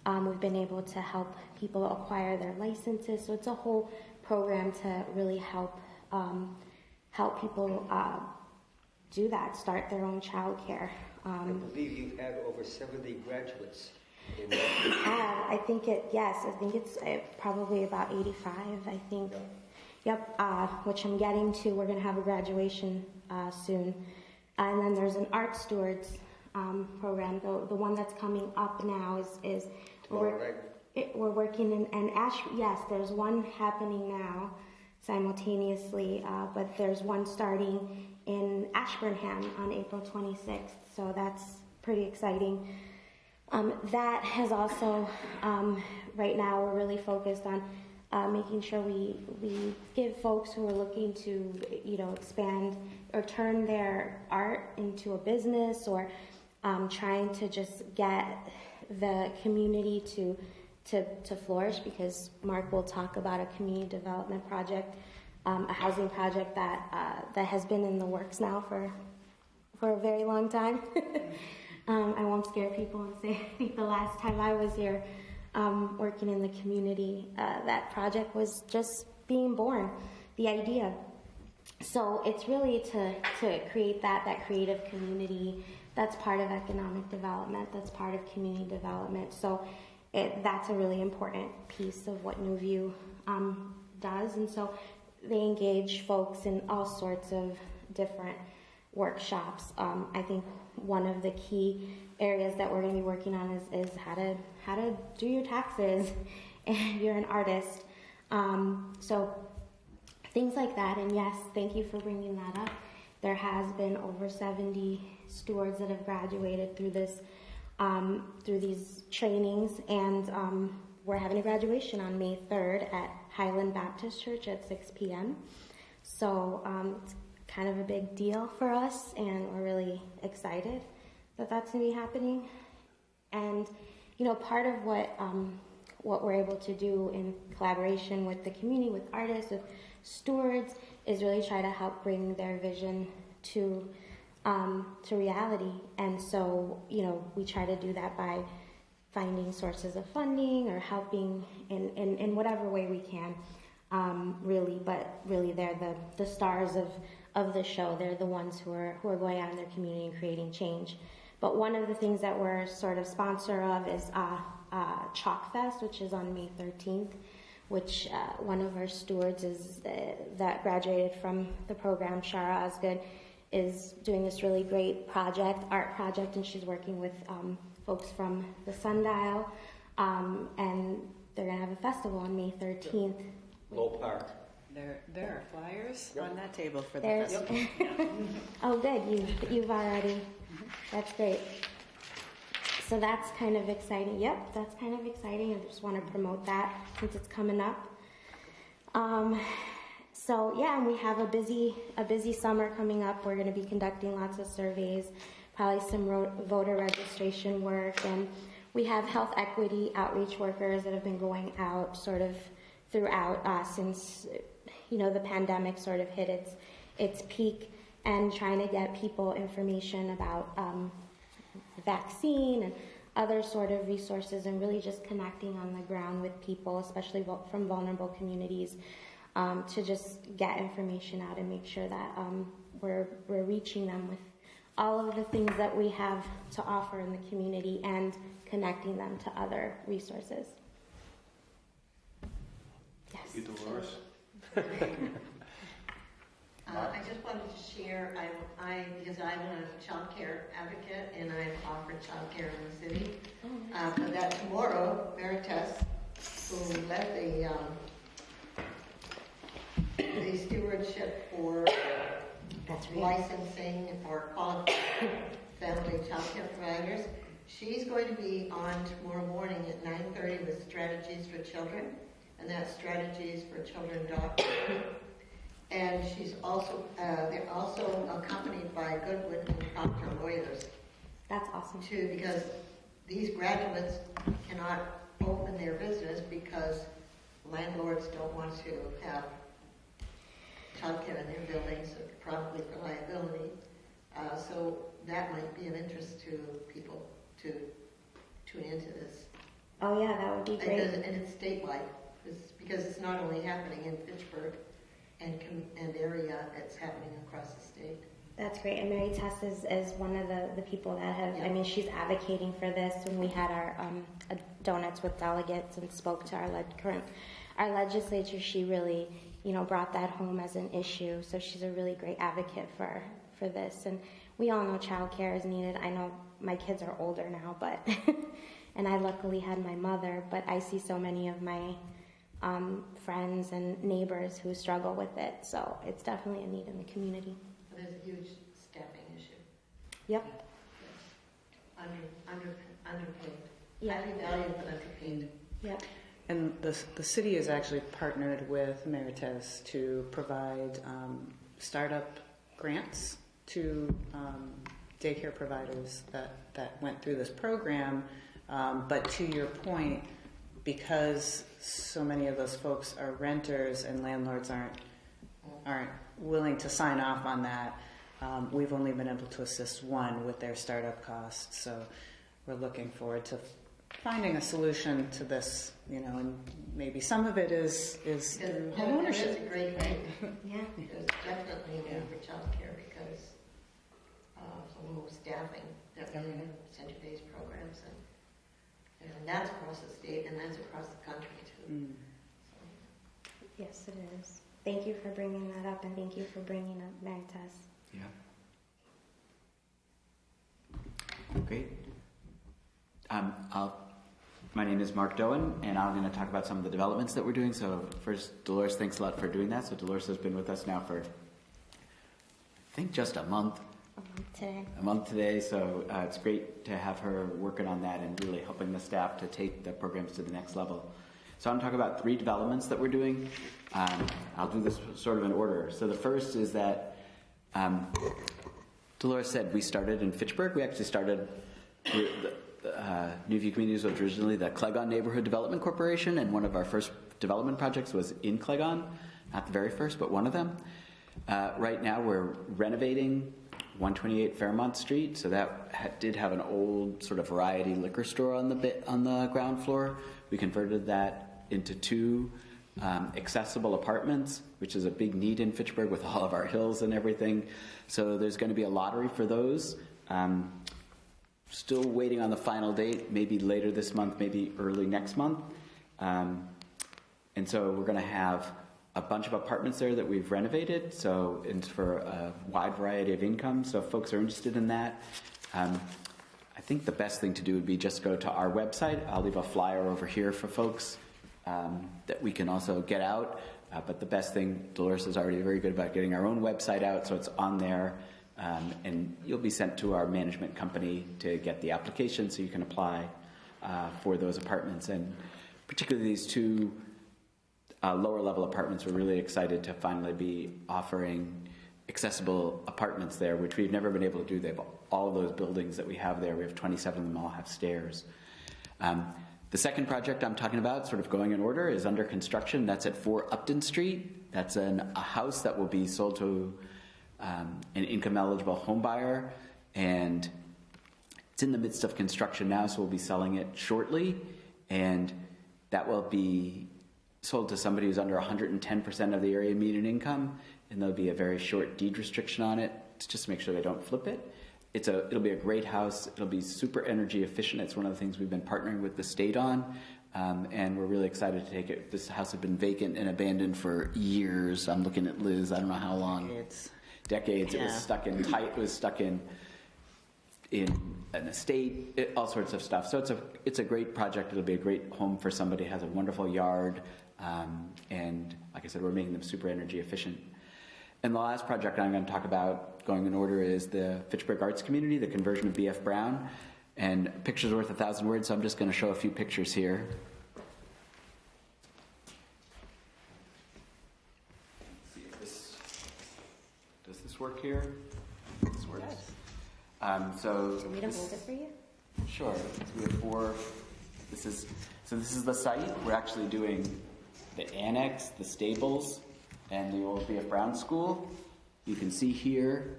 We've been able to help people acquire their licenses. So it's a whole program to really help people do that, start their own childcare. I believe you've had over 70 graduates. I think it's probably about 85, I think. Yep, which I'm getting to. We're going to have a graduation soon. And then there's an Art Stewards program. The one that's coming up now is we're working in yes, there's one happening now simultaneously, but there's one starting in Ashburnham on April 26th, so that's pretty exciting. That has also, right now we're really focused on making sure we give folks who are looking to, expand or turn their art into a business, or trying to just get the community to flourish, because Mark will talk about a community development project, a housing project that has been in the works now for a very long time. I won't scare people and say, I think the last time I was here working in the community, that project was just being born, the idea. So it's really to create that creative community that's part of economic development, that's part of community development. So that's a really important piece of what New View does. And so they engage folks in all sorts of different workshops. I think one of the key areas that we're going to be working on is how to do your taxes if you're an artist. So things like that. And yes, thank you for bringing that up. There has been over 70 stewards that have graduated through this, through these trainings, and we're having a graduation on May 3rd at Highland Baptist Church at 6 p.m. So it's kind of a big deal for us, and we're really excited that that's going to be happening. And part of what we're able to do in collaboration with the community, with artists, with stewards, is really try to help bring their vision to reality. And so we try to do that by finding sources of funding or helping in whatever way we can, really. But really, they're the stars of the show. They're the ones who are going out in their community and creating change. But one of the things that we're sort of sponsor of is Chalk Fest, which is on May 13th, which one of our stewards is that graduated from the program, Shara Osgood, is doing this really great art project, and she's working with folks from the Sundial, and they're going to have a festival on May 13th. Low Park. There are flyers on that table for the There's, festival. oh, good. You've already. That's great. So that's kind of exciting. Yep, that's kind of exciting. I just want to promote that since it's coming up. So yeah, and we have a busy summer coming up. We're going to be conducting lots of surveys, probably some voter registration work, and we have health equity outreach workers that have been going out sort of throughout since the pandemic sort of hit its peak, and trying to get people information about the vaccine and other sort of resources, and really just connecting on the ground with people, especially from vulnerable communities, to just get information out and make sure that we're reaching them with all of the things that we have to offer in the community and connecting them to other resources. Yes. You, Dolores? I just wanted to share, because I'm a child care advocate and I've offered child care in the city, but that tomorrow, Veritas, who led the stewardship for licensing for qualified family child care providers, she's going to be on tomorrow morning at 9:30 with Strategies for Children, and that's strategiesforchildren.org. And she's also, they're also accompanied by Goodwin and Proctor lawyers. That's awesome. Too, because these graduates cannot open their business because landlords don't want to have childcare in their buildings, probably for liability. So that might be of interest to people to tune into this Oh yeah, that would be great. And it's statewide, because it's not only happening in Fitchburg and area, it's happening across the state. That's great. And Mary Tess is one of the people that have, I mean, she's advocating for this. When we had our donuts with delegates and spoke to our legislature, she really, brought that home as an issue. So she's a really great advocate for this. And we all know childcare is needed. I know my kids are older now, but, and I luckily had my mother, but I see so many of my friends and neighbors who struggle with it. So it's definitely a need in the community. There's a huge staffing issue. Yep. Underpaid. Yeah. Highly valued but underpaid. Yep. And the city has actually partnered with Merites to provide startup grants to daycare providers that went through this program. But to your point, because so many of those folks are renters and landlords aren't willing to sign off on that, we've only been able to assist one with their startup costs. So we're looking forward to finding a solution to this, and maybe some of it is home ownership. That's a great thing. Yeah. There's definitely a need for childcare because of the low staffing that we're in center-based programs, and that's across the state and that's across the country too. Mm. Yes, it is. Thank you for bringing that up, and thank you for bringing up Merites. Yeah. Great. My name is Mark Doan, and I'm going to talk about some of the developments that we're doing. So first, Dolores, thanks a lot for doing that. So Dolores has been with us now for, I think, just a month. A month today. So it's great to have her working on that and really helping the staff to take the programs to the next level. So I'm talking about 3 developments that we're doing. I'll do this sort of in order. So the first is that Dolores said we started in Fitchburg. We actually started, New View Communities was originally the Clegon Neighborhood Development Corporation, and one of our first development projects was in Clegon. Not the very first, but one of them. Right now we're renovating 128 Fairmont Street, so that did have an old sort of variety liquor store on the ground floor. We converted that into 2 accessible apartments, which is a big need in Fitchburg with all of our hills and everything. So there's going to be a lottery for those. Still waiting on the final date, maybe later this month, maybe early next month. And so we're going to have a bunch of apartments there that we've renovated, so it's for a wide variety of incomes. So if folks are interested in that, I think the best thing to do would be just go to our website. I'll leave a flyer over here for folks that we can also get out. But the best thing, Dolores is already very good about getting our own website out, so it's on there. And you'll be sent to our management company to get the application so you can apply for those apartments. And particularly these 2 lower level apartments, we're really excited to finally be offering accessible apartments there, which we've never been able to do. They have all of those buildings that we have there. We have 27 of them, all have stairs. The second project I'm talking about, sort of going in order, is under construction. That's at 4 Upton Street. That's a house that will be sold to an income-eligible home buyer, and it's in the midst of construction now, so we'll be selling it shortly, and that will be sold to somebody who's under 110% of the area median income, and there'll be a very short deed restriction on it to just make sure they don't flip it. It'll be a great house. It'll be super energy efficient. It's one of the things we've been partnering with the state on, and we're really excited to take it. This house had been vacant and abandoned for years. I'm looking at Liz. I don't know how long. Decades. Yeah. It was stuck in an estate, all sorts of stuff. So it's a great project. It'll be a great home for somebody who has a wonderful yard, and like I said, we're making them super energy efficient. And the last project I'm going to talk about, going in order, is the Fitchburg Arts Community, the conversion of B.F. Brown. And a picture's worth 1,000 words, so I'm just going to show a few pictures here. Let's see if does this work here? This works. Yes. So we don't hold it for you? Sure. So we have 4. This is the site. We're actually doing the annex, the stables, and the old B.F. Brown School. You can see here,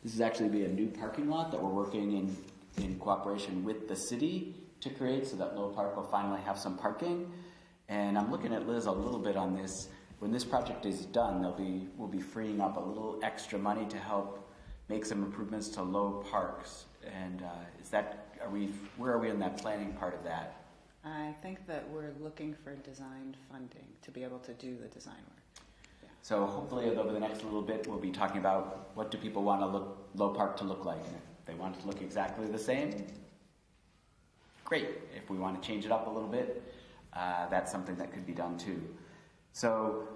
this is actually be a new parking lot that we're working in cooperation with the city to create so that Low Park will finally have some parking. And I'm looking at Liz a little bit on this. When this project is done, we'll be freeing up a little extra money to help make some improvements to Low Parks. And where are we in that planning part of that? I think that we're looking for design funding to be able to do the design work. So hopefully over the next little bit, we'll be talking about what do people want Low Park to look like. And if they want it to look exactly the same, great. If we want to change it up a little bit, that's something that could be done too. So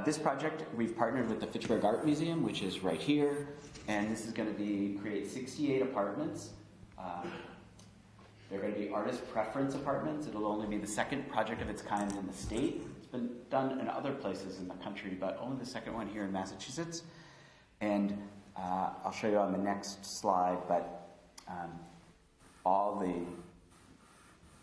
this project, we've partnered with the Fitchburg Art Museum, which is right here. And this is going to create 68 apartments. They're going to be artist preference apartments. It'll only be the second project of its kind in the state. It's been done in other places in the country, but only the second one here in Massachusetts. And I'll show you on the next slide, but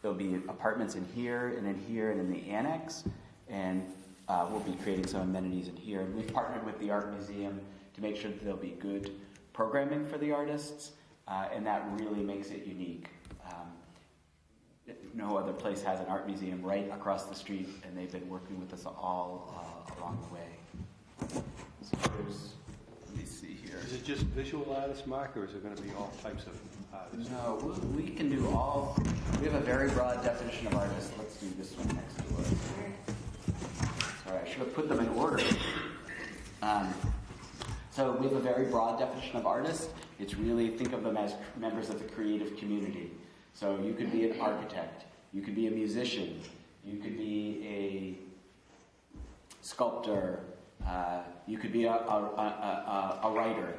there'll be apartments in here and in the annex, and we'll be creating some amenities in here. And we've partnered with the Art Museum to make sure that there'll be good programming for the artists, and that really makes it unique. No other place has an art museum right across the street, and they've been working with us all along the way. So let me see here. Is it just visual artists, Mark, or is it going to be all types of artists? No, we can do all. We have a very broad definition of artists. Let's do this one next to us. Sorry, I should have put them in order. So we have a very broad definition of artists. It's really, think of them as members of the creative community. So you could be an architect, you could be a musician, you could be a sculptor, you could be a writer,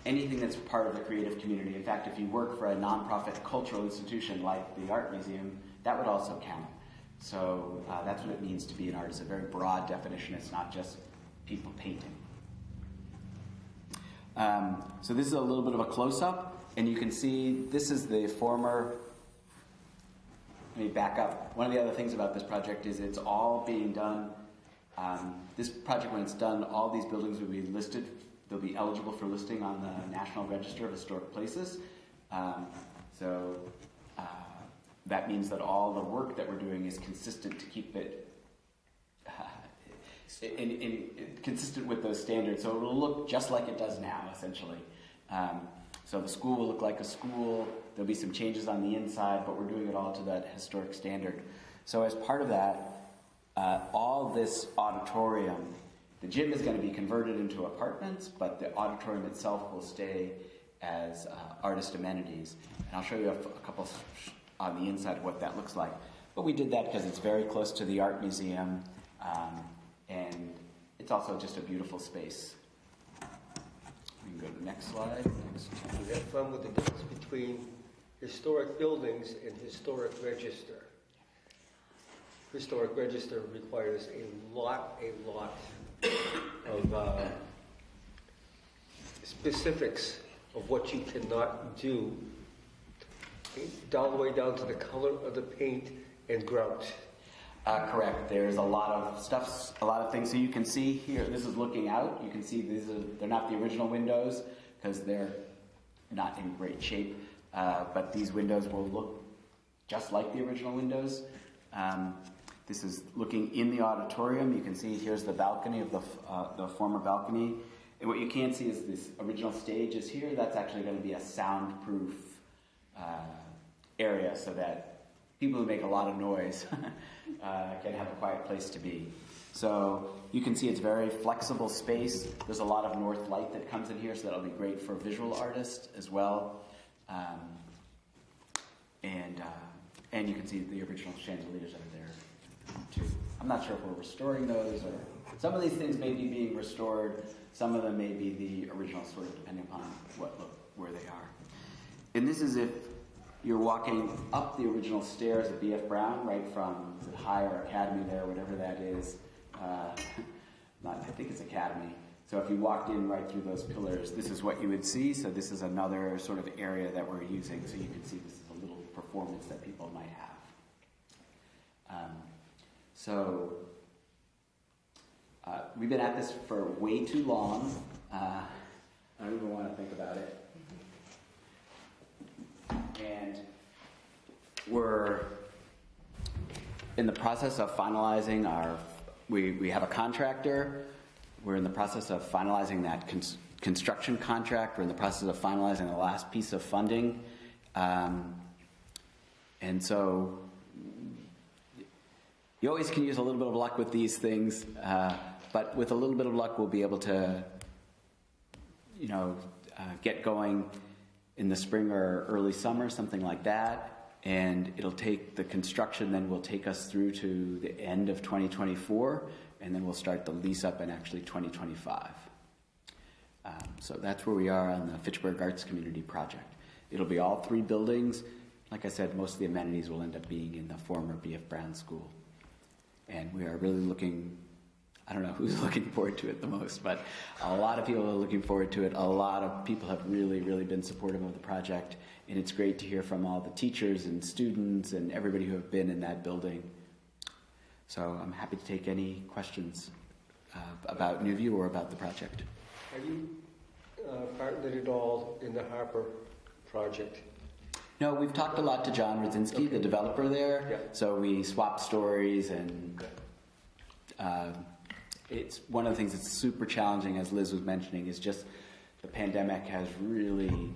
anything that's part of the creative community. In fact, if you work for a nonprofit cultural institution like the Art Museum, that would also count. So that's what it means to be an artist, a very broad definition. It's not just people painting. So this is a little bit of a close-up. And you can see this is the former, let me back up. One of the other things about this project is it's all being done, this project when it's done, all these buildings will be listed, they'll be eligible for listing on the National Register of Historic Places. So that means that all the work that we're doing is consistent to keep it consistent with those standards. So it will look just like it does now, essentially. So the school will look like a school. There'll be some changes on the inside, but we're doing it all to that historic standard. So as part of that, all this auditorium, the gym is going to be converted into apartments, but the auditorium itself will stay as artist amenities. And I'll show you a couple on the inside of what that looks like. But we did that because it's very close to the Art Museum, and it's also just a beautiful space. We can go to the next slide. We have fun with the difference between historic buildings and historic register. Historic register requires a lot of specifics of what you cannot do, all the way down to the color of the paint and grout. Correct. There's a lot of things. So you can see here, this is looking out. You can see they're not the original windows because they're not in great shape. But these windows will look just like the original windows. This is looking in the auditorium. You can see here's the balcony of the former balcony. And what you can't see is this original stage is here. That's actually going to be a soundproof area so that people who make a lot of noise can have a quiet place to be. So you can see it's very flexible space. There's a lot of north light that comes in here, so that'll be great for visual artists as well. And you can see the original chandeliers are there too. I'm not sure if we're restoring those, or some of these things may be being restored. Some of them may be the original, sort of depending upon where they are. And this is if you're walking up the original stairs at B.F. Brown, right from the higher academy there, whatever that is. I think it's academy. So if you walked in right through those pillars, this is what you would see. So this is another sort of area that we're using. So you can see this is a little performance that people might have. We've been at this for way too long. I don't even want to think about it. And in the process of finalizing we have a contractor. We're in the process of finalizing that construction contract. We're in the process of finalizing the last piece of funding. And so you always can use a little bit of luck with these things, but with a little bit of luck, we'll be able to, get going in the spring or early summer, something like that. And it'll take the construction, then will take us through to the end of 2024, and then we'll start the lease up in actually 2025. So that's where we are on the Fitchburg Arts Community Project. It'll be all 3 buildings. Like I said, most of the amenities will end up being in the former B.F. Brown School. And we are really looking, I don't know who's looking forward to it the most, but a lot of people are looking forward to it. A lot of people have really, really been supportive of the project. And it's great to hear from all the teachers and students and everybody who have been in that building. So I'm happy to take any questions about New View or about the project. Are you partnered at all in the Harper project? No, we've talked a lot to John Rudzinski, the developer there. Yeah. So we swapped stories, and it's one of the things that's super challenging, as Liz was mentioning, is just the pandemic has really,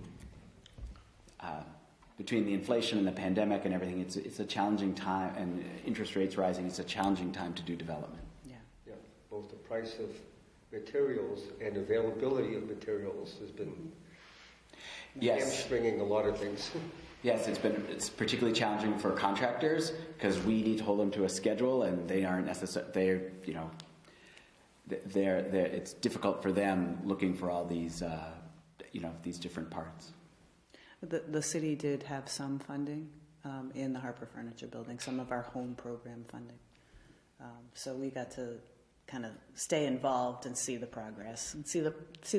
between the inflation and the pandemic and everything, it's a challenging time, and interest rates rising, it's a challenging time to do development. Yeah, both the price of materials and availability of materials has been hamstringing a lot of things. Yes, it's particularly challenging for contractors because we need to hold them to a schedule, and they aren't necessarily, it's difficult for them looking for all these, these different parts. The city did have some funding in the Harper Furniture Building, some of our home program funding. So we got to kind of stay involved and see the progress and see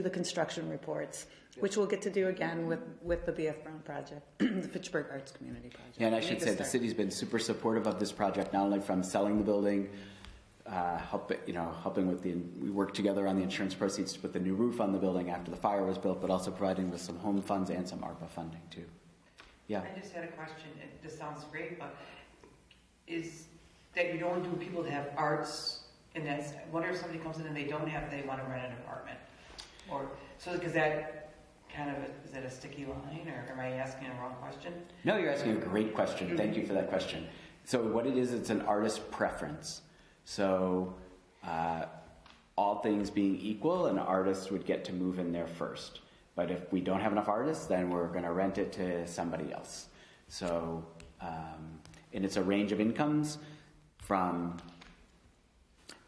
the construction reports, which we'll get to do again with the B.F. Brown project, the Fitchburg Arts Community Project. Yeah, and I should say the city's been super supportive of this project, not only from selling the building, helping with we worked together on the insurance proceeds to put the new roof on the building after the fire was built, but also providing with some home funds and some ARPA funding too. Yeah. I just had a question. This sounds great, but is that you don't do people that have arts, and that's, what if somebody comes in and they want to rent an apartment? Or, so, because that kind of, is that a sticky line, or am I asking a wrong question? No, you're asking a great question. Thank you for that question. So what it is, it's an artist preference. So all things being equal, an artist would get to move in there first. But if we don't have enough artists, then we're going to rent it to somebody else. So, and it's a range of incomes from,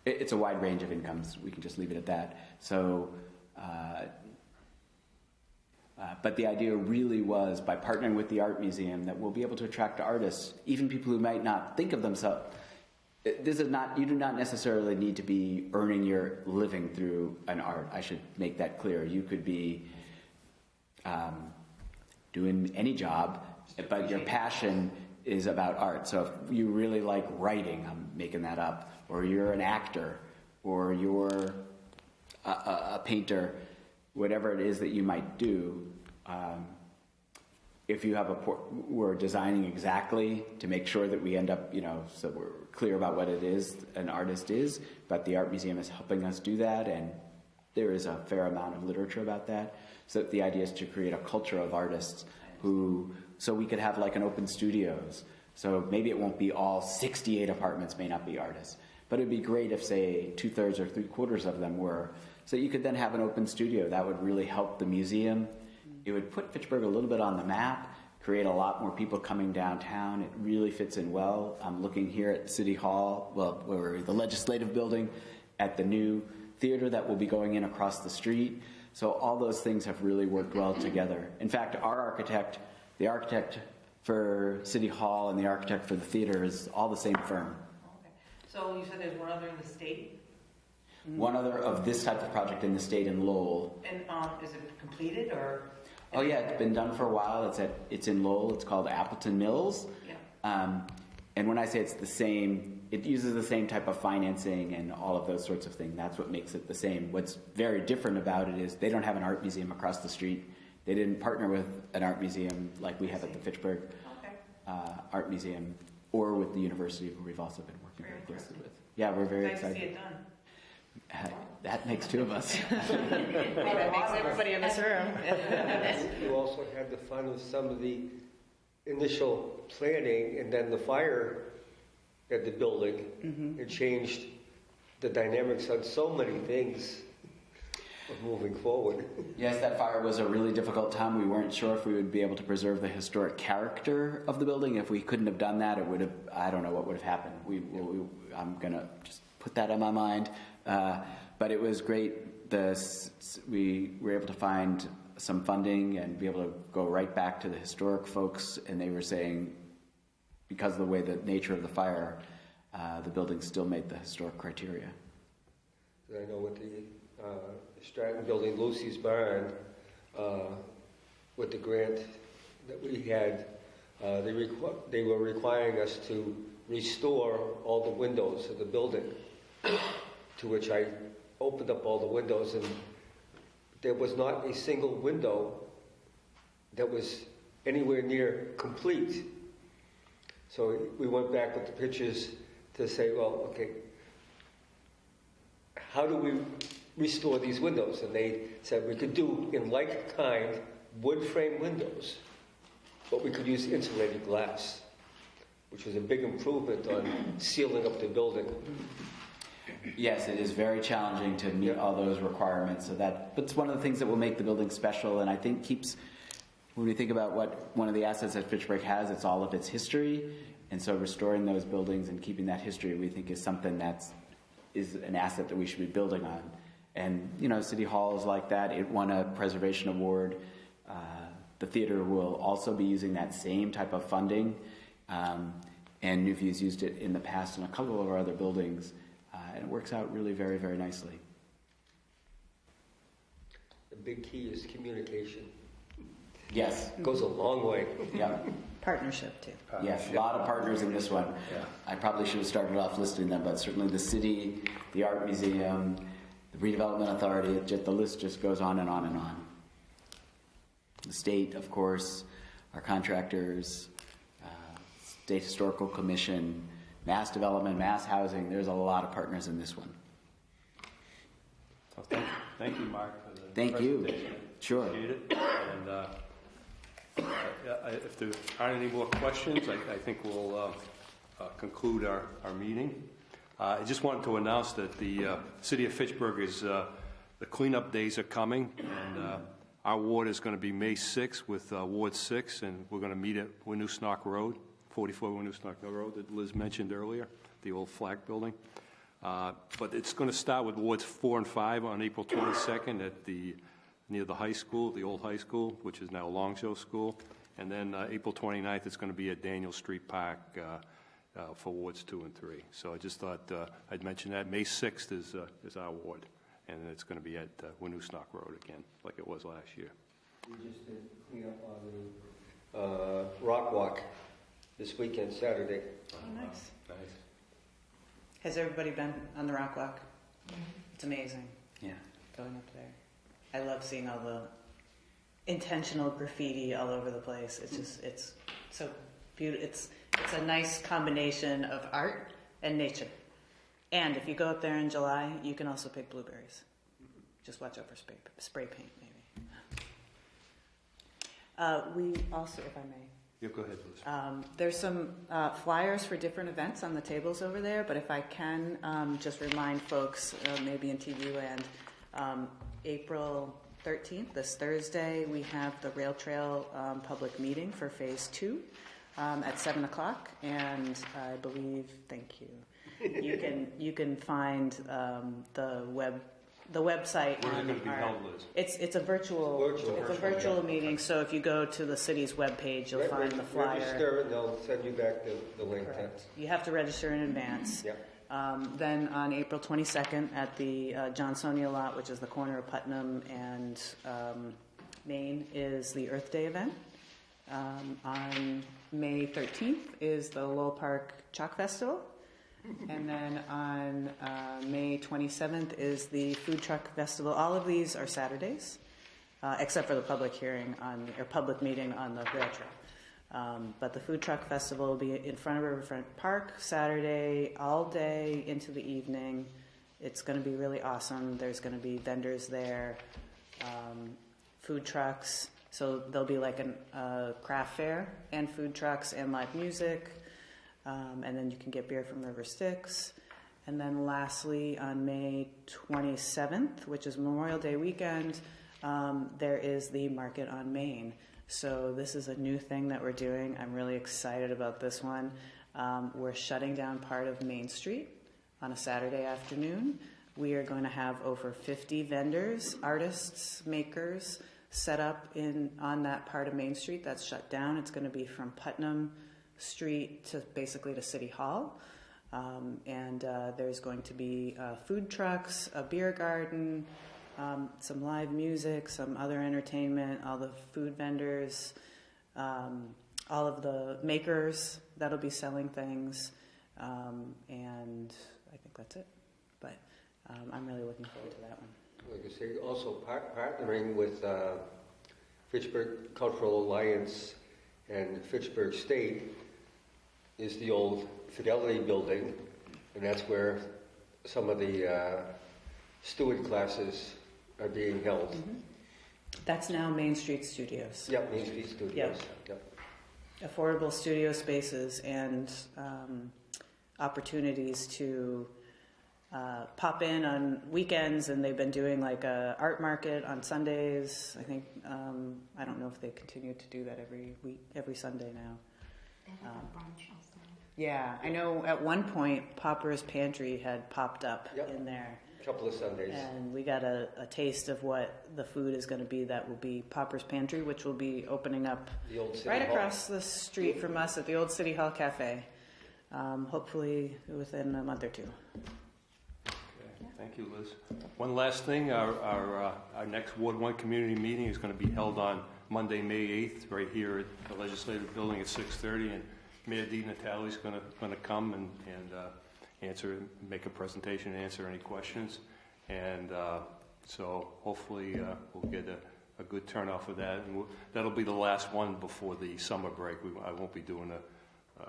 it's a wide range of incomes. We can just leave it at that. So, but the idea really was, by partnering with the art museum, that we'll be able to attract artists, even people who might not think of themselves. This is not, you do not necessarily need to be earning your living through an art. I should make that clear. You could be doing any job, but your passion is about art. So if you really like writing, I'm making that up, or you're an actor, or you're a painter, whatever it is that you might do, if you have we're designing exactly to make sure that we end up, so we're clear about what it is an artist is, but the art museum is helping us do that, and there is a fair amount of literature about that. So the idea is to create a culture of artists so we could have like an open studios. So maybe it won't be all 68 apartments may not be artists, but it'd be great if, say, 2/3 or 3/4 of them were. So you could then have an open studio. That would really help the museum. It would put Fitchburg a little bit on the map, create a lot more people coming downtown. It really fits in well. I'm looking here at City Hall, where the legislative building, at the new theater that will be going in across the street. So all those things have really worked well together. In fact, the architect for City Hall and the architect for the theater is all the same firm. Okay. So you said there's one other in the state? One other of this type of project in the state in Lowell. And is it completed, or? Oh yeah, it's been done for a while. It's in Lowell. It's called Appleton Mills. Yeah. And when I say it's the same, it uses the same type of financing and all of those sorts of things. That's what makes it the same. What's very different about it is they don't have an art museum across the street. They didn't partner with an art museum like we have at the Fitchburg Art Museum. or with the university, who we've also been working very closely with. Yeah, we're very Nice to excited. see it done. That makes two of us. That makes everybody in this room. You also had the fun of some of the initial planning and then the fire at the building. It changed the dynamics on so many things of moving forward. Yes, that fire was a really difficult time. We weren't sure if we would be able to preserve the historic character of the building. If we couldn't have done that, it would have, I don't know what would have happened. I'm going to just put that on my mind. But it was great. We were able to find some funding and be able to go right back to the historic folks, and they were saying, because of the way the nature of the fire, the building still met the historic criteria. I know with the Stratton building, Lucy's Barn, with the grant that we had, they were requiring us to restore all the windows of the building, to which I opened up all the windows, and there was not a single window that was anywhere near complete. So we went back with the pictures to say, well, okay, how do we restore these windows? And they said we could do, in like kind, wood frame windows, but we could use insulated glass, which was a big improvement on sealing up the building. Yes, it is very challenging to meet all those requirements. But it's one of the things that will make the building special, and I think when we think about what one of the assets that Fitchburg has, it's all of its history, and so restoring those buildings and keeping that history, we think, is something is an asset that we should be building on. And City Hall is like that. It won a preservation award. The theater will also be using that same type of funding, and Newview's used it in the past in a couple of our other buildings. And it works out really very, very nicely. The big key is communication. Yes. It goes a long way. Yeah. Partnership, too. Yes, a lot of partners in this one. Yeah. I probably should have started off listing them, but certainly the city, the art museum, the redevelopment authority, the list just goes on and on and on. The state, of course, our contractors, State Historical Commission, Mass Development, Mass Housing. There's a lot of partners in this one. So thank you, Mark, for the Thank you. presentation. Sure. Appreciate it. And if there aren't any more questions, I think we'll conclude our meeting. I just wanted to announce that the City of Fitchburg is, the cleanup days are coming, and our ward is going to be May 6th with Ward 6, and we're going to meet at Winoosknock Road, 44 Winoosknock Road that Liz mentioned earlier, the old flag building. But it's going to start with Wards 4 and 5 on April 22nd near the high school, the old high school, which is now Longshow School. And then April 29th, it's going to be at Daniel Street Park for Wards 2 and 3. So I just thought I'd mention that. May 6th is our ward, and it's going to be at Winoosknock Road again, like it was last year. We just did clean up on the Rock Walk this weekend, Saturday. Oh, nice. Nice. Has everybody been on the Rock Walk? It's amazing. Yeah. Going up there. I love seeing all the intentional graffiti all over the place. It's just, it's so beautiful. It's a nice combination of art and nature. And if you go up there in July, you can also pick blueberries. Just watch out for spray paint, maybe. We also, if I may, Yeah, go ahead, Liz. there's some flyers for different events on the tables over there, but if I can just remind folks, maybe in TV land, April 13th, this Thursday, we have the Rail Trail public meeting for Phase 2 at 7 o'clock, and I believe, thank you, you can find the website. Where is it going to be held, Liz? It's a virtual meeting. So if you go to the city's webpage, you'll find the flyer. Register and they'll send you back the link. Correct. You have to register in advance. Yep. Then on April 22nd at the Johnsonia lot, which is the corner of Putnam and Main, is the Earth Day event. On May 13th is the Lowell Park Chalk Festival. And then on May 27th is the Food Truck Festival. All of these are Saturdays, except for the public hearing or public meeting on the rail trail. But the Food Truck Festival will be in front of Riverfront Park Saturday, all day into the evening. It's going to be really awesome. There's going to be vendors there, food trucks. So there'll be like a craft fair and food trucks and live music. And then you can get beer from River Styx. And then lastly, on May 27th, which is Memorial Day weekend, there is the Market on Main. So this is a new thing that we're doing. I'm really excited about this one. We're shutting down part of Main Street on a Saturday afternoon. We are going to have over 50 vendors, artists, makers set up on that part of Main Street that's shut down. It's going to be from Putnam Street to basically to City Hall. And there's going to be food trucks, a beer garden, some live music, some other entertainment, all the food vendors, all of the makers that'll be selling things, and I think that's it. But I'm really looking forward to that one. Like I say, also partnering with Fitchburg Cultural Alliance and Fitchburg State is the old Fidelity building, and that's where some of the steward classes are being held. Mm-hmm. That's now Main Street Studios. Yep, Main Street Studios. Yep. Affordable studio spaces and opportunities to pop in on weekends, and they've been doing like a art market on Sundays. I think I don't know if they continue to do that every Sunday now. They have a brunch also. Yeah, I know at one point Popper's Pantry had popped up in there. A couple of Sundays. And we got a taste of what the food is going to be. That will be Popper's Pantry, which will be opening up The old City right Hall. across the street from us at the old City Hall Cafe. Hopefully within a month or two. Okay, thank you, Liz. One last thing, our next Ward 1 community meeting is going to be held on Monday, May 8th, right here at the Legislative Building at 6:30, and Mayor Natale is going to come and make a presentation and answer any questions. And so hopefully we'll get a good turnout for that. And that'll be the last one before the summer break. I won't be doing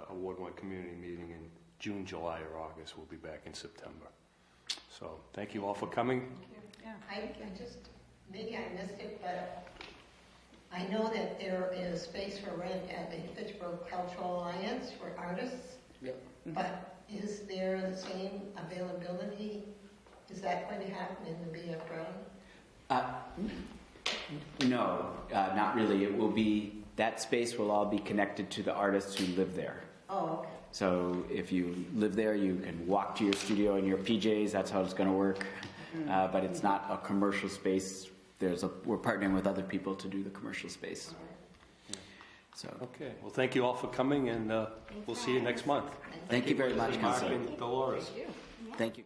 a Ward 1 community meeting in June, July, or August. We'll be back in September. So thank you all for coming. Yeah. I just, maybe I missed it, but I know that there is space for rent at the Fitchburg Cultural Alliance for artists. Yep. But is there the same availability? Is that going to happen in the BF Brown? No, not really. It will be, that space will all be connected to the artists who live there. Oh, okay. So if you live there, you can walk to your studio in your PJs. That's how it's going to work. But it's not a commercial space. We're partnering with other people to do the commercial space. So Okay. Well, thank you all for coming, and we'll see you next month. thank you very much, Mark Councilor. and Dolores. Thank you.